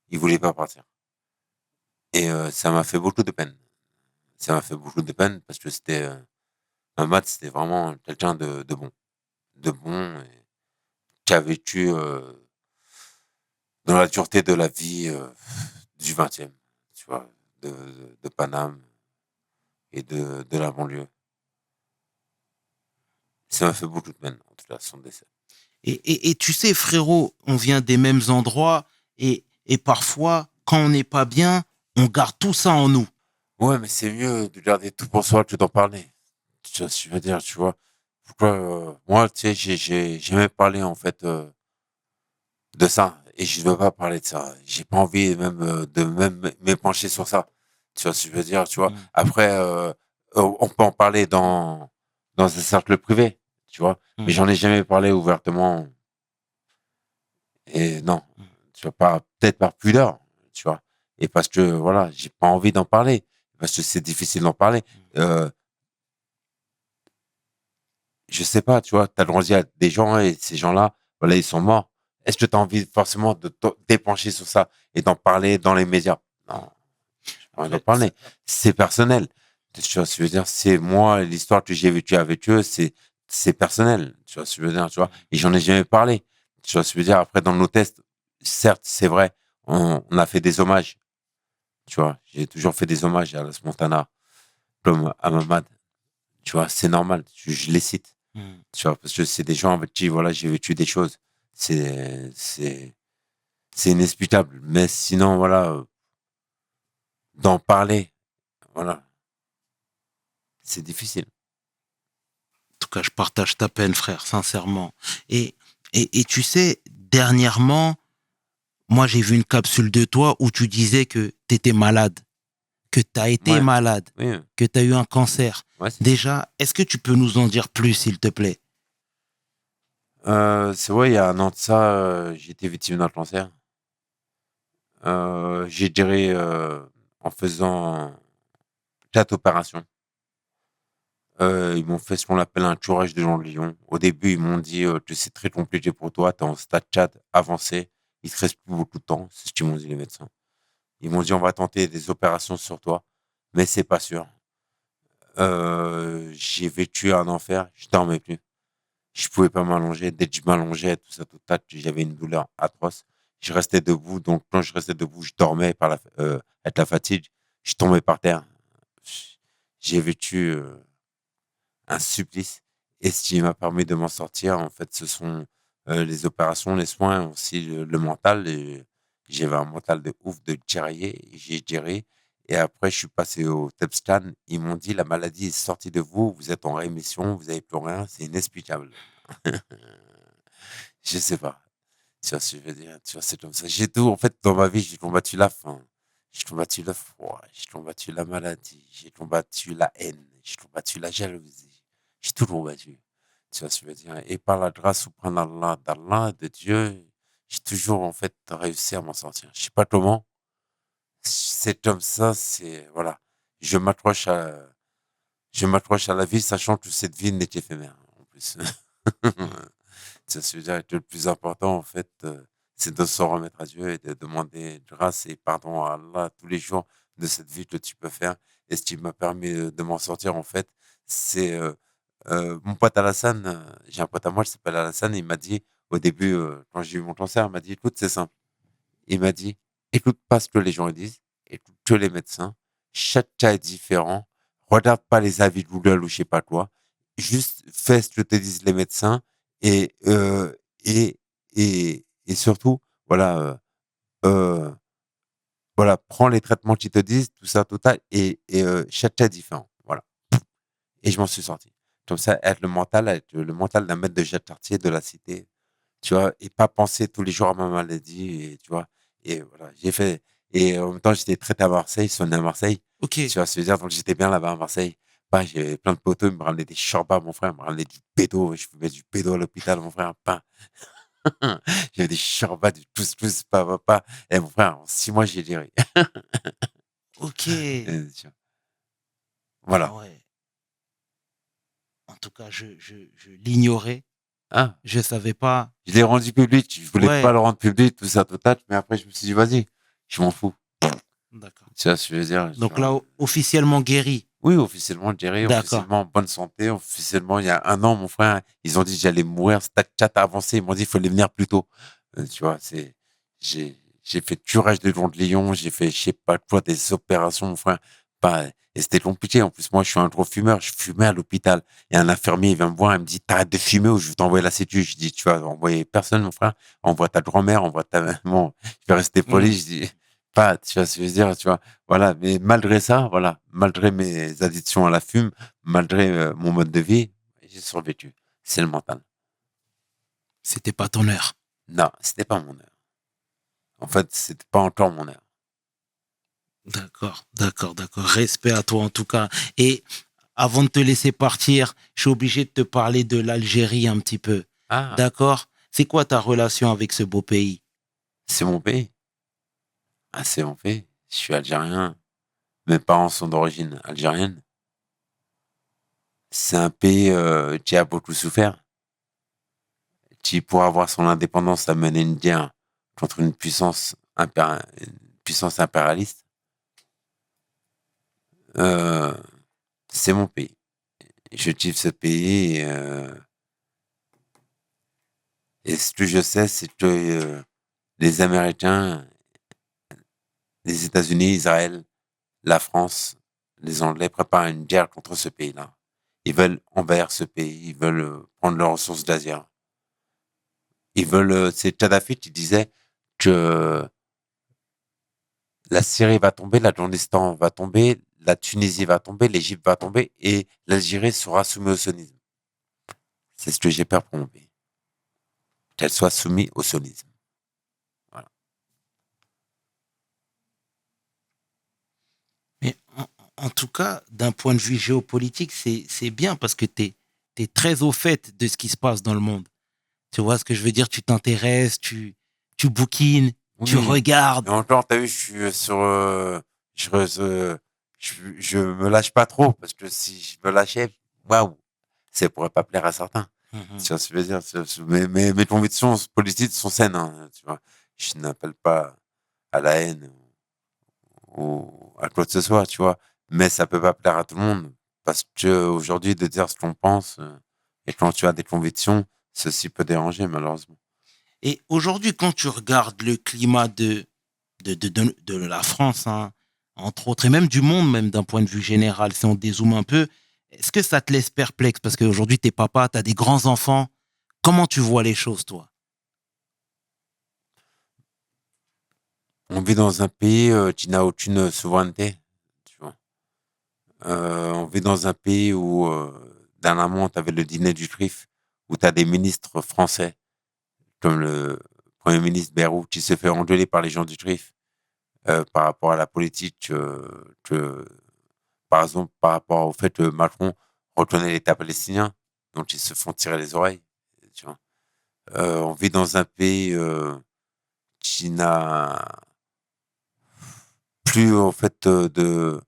ils voulaient pas partir. Et ça m'a fait beaucoup de peine. Ça m'a fait beaucoup de peine parce que c'était Mamad, c'était vraiment quelqu'un de bon, de bon, et qui a vécu dans la dureté de la vie du 20e, tu vois, de Paname et de la banlieue. Ça m'a fait beaucoup de peine, en tout cas, son décès. Et tu sais, frérot, on vient des mêmes endroits et parfois, quand on n'est pas bien, on garde tout ça en nous. Ouais, mais c'est mieux de garder tout pour soi que d'en parler. Tu vois ce que je veux dire, tu vois. Pourquoi, moi, tu sais, j'ai jamais parlé, en fait, de ça. Et je ne veux pas parler de ça. J'ai pas envie même de même m'épancher sur ça. Tu vois ce que je veux dire, tu vois. Mm, Après, on peut en parler dans un cercle privé, tu vois. Mais mm, j'en ai jamais parlé ouvertement. Et non, mm. tu vois, pas, peut-être par pudeur, tu vois. Et parce que, voilà, j'ai pas envie d'en parler. Parce que c'est difficile d'en parler. Je sais pas, tu vois, t'as grandi à des gens et ces gens-là, voilà, ils sont morts. Est-ce que tu as envie forcément de t'épancher sur ça et d'en parler dans les médias? Non, j'ai pas envie d'en Après, parler. C'est personnel. Tu vois ce que je veux dire? C'est moi, l'histoire que j'ai vécue avec eux, c'est personnel. Tu vois ce que je veux dire? Tu vois? Et j'en ai jamais parlé. Tu vois ce que je veux dire? Après, dans nos tests, certes, c'est vrai, on a fait des hommages. Tu vois, j'ai toujours fait des hommages à Las Montana, comme à Mamad. Tu vois, c'est normal. Je les cite. mm, Tu vois, parce que c'est des gens avec qui, voilà, j'ai vécu des choses. C'est, c'est, c'est inexplicable. Mais sinon, voilà, d'en parler, voilà, c'est difficile. en tout cas, je partage ta peine, frère, sincèrement. Et, et tu sais, dernièrement, moi, j'ai vu une capsule de toi où tu disais que tu étais malade, que tu as été Ouais, malade, oui, que tu as eu un cancer. ouais, c'est ça. Déjà, est-ce que tu peux nous en dire plus, s'il te plaît? C'est vrai, il y a un an de ça, j'ai été victime d'un cancer. J'ai géré en faisant 4 opérations. Ils m'ont fait ce qu'on appelle un curage de ganglion. Au début, ils m'ont dit que c'est très compliqué pour toi, tu es en stade 4 avancé, il te reste plus beaucoup de temps, c'est ce qu'ils m'ont dit les médecins. Ils m'ont dit on va tenter des opérations sur toi, mais c'est pas sûr. J'ai vécu un enfer, je dormais plus. Je pouvais pas m'allonger. Dès que je m'allongeais, tout ça, tout ça, j'avais une douleur atroce. Je restais debout, donc quand je restais debout, je dormais avec la fatigue. Je tombais par terre. J'ai vécu un supplice. Et ce qui m'a permis de m'en sortir, en fait, ce sont les opérations, les soins, aussi le mental. Et j'avais un mental de ouf de guerrier. J'ai géré. Et après, je suis passé au TEP scan. Ils m'ont dit la maladie est sortie de vous, vous êtes en rémission, vous n'avez plus rien, c'est inexplicable. Je sais pas. Tu vois ce que je veux dire? Tu vois, c'est comme ça. J'ai tout, en fait, dans ma vie, j'ai combattu la faim. J'ai combattu le froid. J'ai combattu la maladie. J'ai combattu la haine. J'ai combattu la jalousie. J'ai tout combattu. Tu vois ce que je veux dire? Et par la grâce subhanallah d'Allah, de Dieu, j'ai toujours, en fait, réussi à m'en sortir. Je sais pas comment. C'est comme ça, c'est, voilà. Je m'accroche à, je m'accroche à la vie, sachant que cette vie n'est qu'éphémère, en plus. Ça veut dire que le plus important, en fait, c'est de s'en remettre à Dieu et de demander grâce et pardon à Allah tous les jours de cette vie que tu peux faire. Et ce qui m'a permis de m'en sortir, en fait, c'est mon pote Alassane. J'ai un pote à moi qui s'appelle Alassane. Il m'a dit, au début, quand j'ai eu mon cancer, il m'a dit, écoute, c'est simple. Il m'a dit, écoute pas ce que les gens disent, écoute que les médecins. Chaque cas est différent. Regarde pas les avis de Google ou je sais pas quoi. Juste fais ce que te disent les médecins et, et, et surtout, voilà, euh, voilà, prends les traitements qu'ils te disent, tout ça, total, et chaque cas est différent. Voilà. Et je m'en suis sorti. Comme ça, être le mental d'un maître de jet quartier de la cité, tu vois, et pas penser tous les jours à ma maladie, et tu vois. Et voilà, j'ai fait, et en même temps, j'étais traité à Marseille, sonné à Marseille, Ok. tu vois, ce que je veux dire, donc j'étais bien là-bas à Marseille. Bah, j'avais plein de poteaux, ils me ramenaient des chorbas, mon frère, ils me ramenaient du pédo, je fumais du pédo à l'hôpital, mon frère, pas. J'avais des chorbas, du tous, pas. Et mon frère, en 6 mois, j'ai géré. Ok. Tu vois. Ah Voilà. ouais. En tout cas, je l'ignorais. Hein? Je savais pas. Je l'ai rendu public, je voulais pas Ouais. le rendre public, tout ça, tout ça, mais après, je me suis dit, vas-y, je m'en fous. D'accord. Tu vois ce que je veux dire? Donc là, officiellement guéri. Oui, officiellement géré, D'accord. officiellement en bonne santé, officiellement, il y a un an, mon frère, ils ont dit que j'allais mourir, stade 4 avancé, ils m'ont dit qu'il fallait venir plus tôt. Tu vois, j'ai fait curage de ganglion, j'ai fait, je sais pas quoi, des opérations, mon frère. Pas, et c'était compliqué. En plus, moi, je suis un gros fumeur, je fumais à l'hôpital. Et un infirmier, il vient me voir, il me dit, t'arrêtes de fumer ou je vais t'envoyer la sécu. Je dis, tu vas envoyer personne, mon frère. Envoie ta grand-mère, envoie ta maman. Je vais rester poli. Hmm. Je dis, pas, tu vois ce que je veux dire, tu vois. Voilà, mais malgré ça, voilà, malgré mes addictions à la fume, malgré mon mode de vie, j'ai survécu. C'est le mental. C'était pas ton heure. Non, c'était pas mon heure. En fait, c'était pas encore mon heure. D'accord, d'accord, d'accord. Respect à toi en tout cas. Et avant de te laisser partir, je suis obligé de te parler de l'Algérie un petit peu. Ah, D'accord? C'est quoi ta relation avec ce beau pays? c'est mon pays. Ah, c'est mon pays. Je suis algérien. Mes parents sont d'origine algérienne. C'est un pays qui a beaucoup souffert, qui, pour avoir son indépendance, a mené une guerre contre une puissance impérialiste. C'est mon pays. Je kiffe ce pays. Et ce que je sais, c'est que les Américains, les États-Unis, Israël, la France, les Anglais préparent une guerre contre ce pays-là. Ils veulent envahir ce pays, ils veulent prendre leurs ressources gazières. Ils veulent, c'est Kadhafi qui disait que la Syrie va tomber, l'Afghanistan va tomber, la Tunisie va tomber, l'Égypte va tomber et l'Algérie sera soumise au sionisme. C'est ce que j'ai peur pour mon pays. Qu'elle soit soumise au sionisme. Voilà. Mais en tout cas, d'un point de vue géopolitique, c'est bien parce que tu es très au fait de ce qui se passe dans le monde. Tu vois ce que je veux dire? Tu t'intéresses, tu bouquines, tu Oui. regardes. Et encore, t'as vu, je suis sur, je me lâche pas trop parce que si je me lâchais, waouh, ça pourrait pas plaire à certains. Mhm. Tu vois ce que je veux dire? Mes convictions politiques sont saines, hein, tu vois. Je n'appelle pas à la haine ou à quoi que ce soit, tu vois. Mais ça peut pas plaire à tout le monde parce que aujourd'hui, de dire ce qu'on pense et quand tu as des convictions, ceci peut déranger malheureusement. Et aujourd'hui, quand tu regardes le climat de la France, hein, entre autres, et même du monde, même d'un point de vue général, si on dézoome un peu, est-ce que ça te laisse perplexe? Parce qu'aujourd'hui, t'es papa, t'as des grands-enfants. Comment tu vois les choses, toi? On vit dans un pays qui n'a aucune souveraineté, tu vois. On vit dans un pays où, dernièrement, tu avais le dîner du CRIF, où tu as des ministres français, comme le Premier ministre Bayrou, qui se fait engueuler par les gens du CRIF par rapport à la politique, par exemple, par rapport au fait que Macron reconnaît l'État palestinien, donc ils se font tirer les oreilles, tu vois. On vit dans un pays qui n'a plus, en fait, de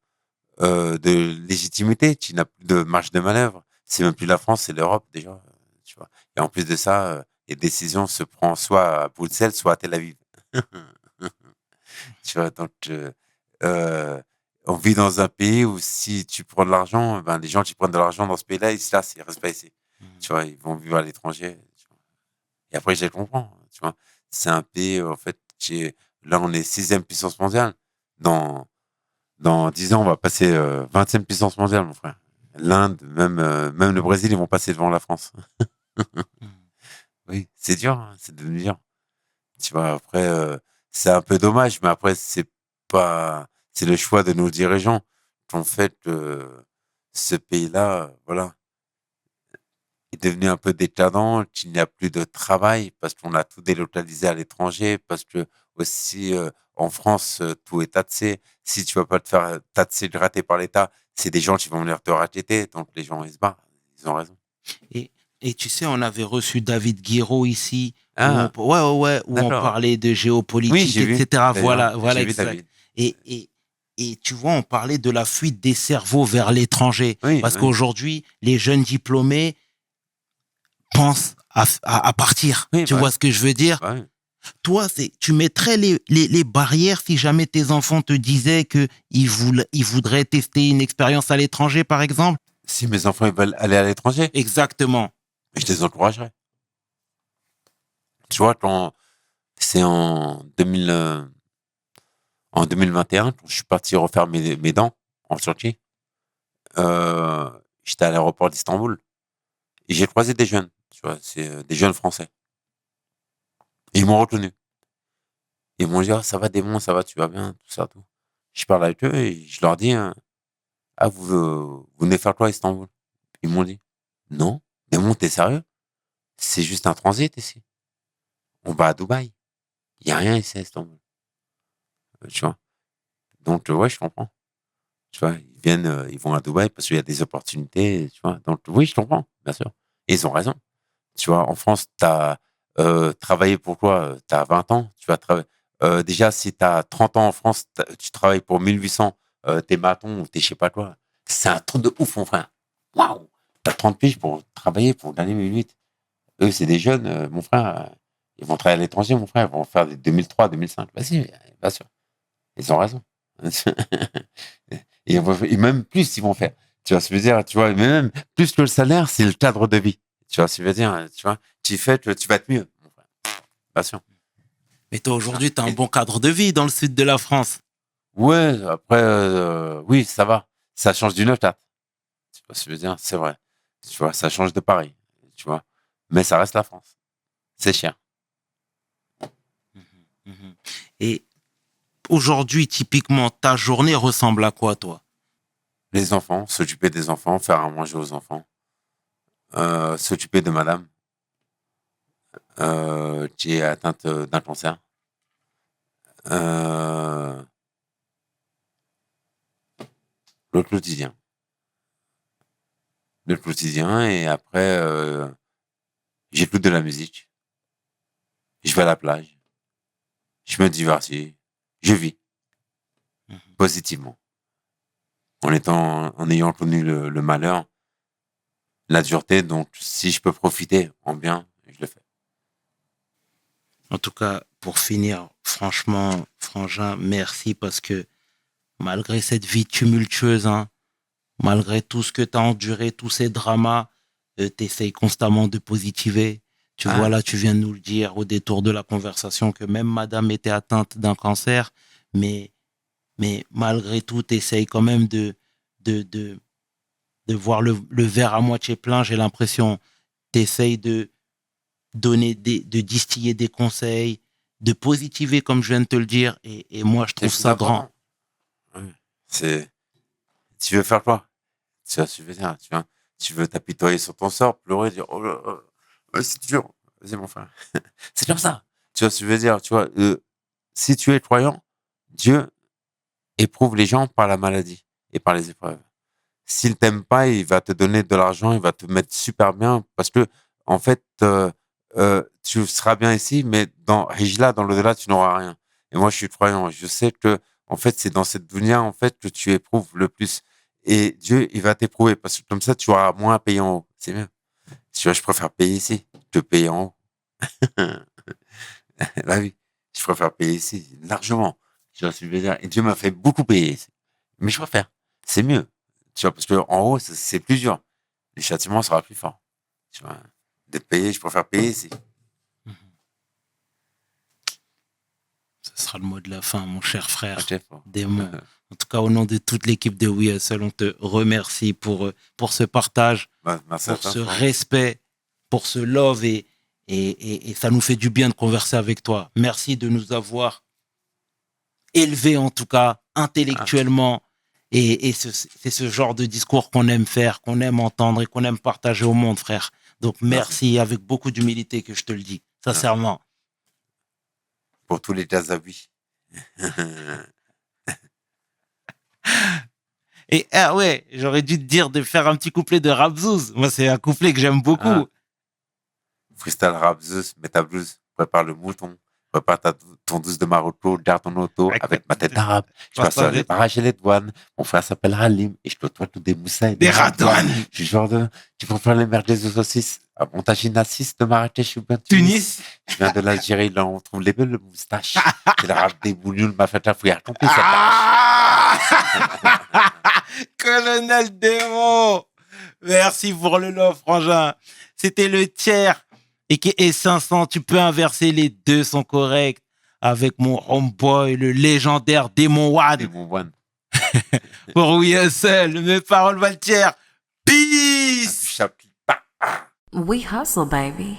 légitimité, qui n'a plus de marge de manœuvre. C'est même plus la France, c'est l'Europe déjà, tu vois. Et en plus de ça, les décisions se prennent soit à Bruxelles, soit à Tel Aviv. Tu vois, donc on vit dans un pays où si tu prends de l'argent, ben les gens qui prennent de l'argent dans ce pays-là, ils se lassent, ils restent pas ici. Tu vois, ils vont vivre à l'étranger. Tu vois. Et après, je les comprends. Tu vois, c'est un pays en fait qui est là, on est 6e puissance mondiale. Dans 10 ans, on va passer 20e puissance mondiale, mon frère. L'Inde, même le Brésil, ils vont passer devant la France. Oui, c'est dur, hein, c'est devenu dur. Tu vois, après, c'est un peu dommage, mais après, c'est le choix de nos dirigeants qui ont fait que ce pays-là, voilà, est devenu un peu décadent, qu'il n'y a plus de travail parce qu'on a tout délocalisé à l'étranger, parce que aussi en France, tout est taxé. Si tu vas pas te faire taxer, gratter par l'État, c'est des gens qui vont venir te raqueter, donc les gens, ils se barrent. Ils ont raison. Et, et tu sais, on avait reçu David Guiraud ici, Ah, où on d'accord. parlait de Oui, géopolitique, j'ai vu, etc. d'ailleurs. Voilà, J'ai vu exact. David. Et tu vois, on parlait de la fuite des cerveaux vers l'étranger. Oui, Parce oui. qu'aujourd'hui, les jeunes diplômés pensent à partir. Oui, Tu bah, vois ce que je veux dire? bah oui. Toi, tu mettrais les barrières si jamais tes enfants te disaient qu'ils voudraient tester une expérience à l'étranger, par exemple? Si mes enfants ils veulent aller à l'étranger, Exactement. je les encouragerais. Tu vois, quand c'est en 2021, quand je suis parti refaire mes dents en Turquie, j'étais à l'aéroport d'Istanbul et j'ai croisé des jeunes, tu vois, c'est des jeunes français. Et ils m'ont reconnu. Ils m'ont dit, ah, ça va, Démon, ça va, tu vas bien, tout ça, tout. Je parle avec eux et je leur dis, hein, ah, vous venez faire quoi à Istanbul? Ils m'ont dit, non, Démon, t'es sérieux? C'est juste un transit ici. On va à Dubaï. Il n'y a rien ici à Istanbul. Tu vois. Donc, ouais, je comprends. Tu vois, ils viennent, ils vont à Dubaï parce qu'il y a des opportunités, tu vois. Donc, oui, je comprends, bien sûr. Et ils ont raison. Tu vois, en France, tu as travaillé pour quoi? Tu as 20 ans, tu vas travailler. Déjà, si tu as 30 ans en France, tu travailles pour 1800, t'es maçon ou t'es je sais pas quoi. C'est un truc de ouf, mon frère. Waouh! T'as 30 piges pour travailler, pour gagner 1008. Eux, c'est des jeunes, mon frère. Ils vont travailler à l'étranger, mon frère. Ils vont faire des 2003, 2005. Vas-y, bien sûr. Ils ont raison. Et même plus, ils vont faire. Tu vois ce que je veux dire? Tu vois, mais même plus que le salaire, c'est le cadre de vie. Tu vois ce que je veux dire? Tu vois, tu fais, tu vas être mieux, mon frère. Bien sûr. Mais toi, aujourd'hui, tu as un bon cadre de vie dans le sud de la France. Ouais, après, oui, ça va. Ça change du 9-4. Tu vois ce que je veux dire? C'est vrai. Tu vois, ça change de Paris. Tu vois. Mais ça reste la France. C'est cher. Et aujourd'hui, typiquement, ta journée ressemble à quoi, toi? Les enfants, s'occuper des enfants, faire à manger aux enfants, s'occuper de madame qui est atteinte d'un cancer. Le quotidien. Le quotidien, et après, j'écoute de la musique. Je vais à la plage. Je me divertis. Je vis positivement. En ayant connu le malheur, la dureté, donc si je peux profiter en bien, je le fais. En tout cas, pour finir, franchement, Frangin, merci parce que malgré cette vie tumultueuse, hein, malgré tout ce que tu as enduré, tous ces dramas, tu essayes constamment de positiver. Tu vois, là, tu viens de nous le dire au détour de la conversation que même madame était atteinte d'un cancer, mais malgré tout, tu essayes quand même de voir le verre à moitié plein. J'ai l'impression, tu essayes de de distiller des conseils, de positiver, comme je viens de te le dire. Et moi, je trouve ça grand. C'est, tu veux faire quoi? Tu vois, tu veux t'apitoyer sur ton sort, pleurer, dire, oh là, c'est dur. Vas-y, mon frère. C'est comme ça. Tu vois ce que je veux dire? Tu vois, si tu es croyant, Dieu éprouve les gens par la maladie et par les épreuves. S'il t'aime pas, il va te donner de l'argent, il va te mettre super bien parce que, en fait, tu seras bien ici, mais dans Hijla, dans l'au-delà, tu n'auras rien. Et moi, je suis croyant. Je sais que, en fait, c'est dans cette dunya, en fait, que tu éprouves le plus. Et Dieu, il va t'éprouver parce que comme ça, tu auras moins à payer en haut. C'est mieux. Tu vois, je préfère payer ici que payer en haut. Bah oui, je préfère payer ici, largement. Tu vois ce que je veux dire? Et Dieu m'a fait beaucoup payer ici. Mais je préfère. C'est mieux. Tu vois, parce que en haut, c'est plus dur. Le châtiment sera plus fort. Tu vois, d'être payé, je préfère payer ici. Ce sera le mot de la fin, mon cher frère. Okay, Démon. En tout cas, au nom de toute l'équipe de We Hustle, on te remercie pour ce partage, merci pour ce respect, pour ce love et ça nous fait du bien de converser avec toi. Merci de nous avoir élevés, en tout cas, intellectuellement. Et c'est ce genre de discours qu'on aime faire, qu'on aime entendre et qu'on aime partager au monde, frère. Donc, merci avec beaucoup d'humilité que je te le dis, sincèrement. Pour tous les Jazaouis. Et ouais, j'aurais dû te dire de faire un petit couplet de Rabzouz. Moi, c'est un couplet que j'aime beaucoup. Freestyle Rabzouz, mets ta blouse, prépare le mouton, prépare ton douce de Marocco, garde ton auto avec ma tête arabe. Je passe sur les barrages et les douanes. Mon frère s'appelle Halim et je côtoie tous des moussins et des radouanes. Je suis genre de... Tu préfères les merguez aux saucisses à Montagine à 6 de Marrakech ou bien Tunis. Je viens de l'Algérie, là on trouve les belles moustaches. C'est l'arabe des bougnoules, m'a fait la fouillère. Ton pisse, Colonel Démon, merci pour le love, frangin. C'était le tiers et 500. Tu peux inverser, les deux sont corrects. Avec mon homeboy, le légendaire Démon One. Démon One. Pour We Hustle, mes paroles valent tiers. Peace. We hustle, baby.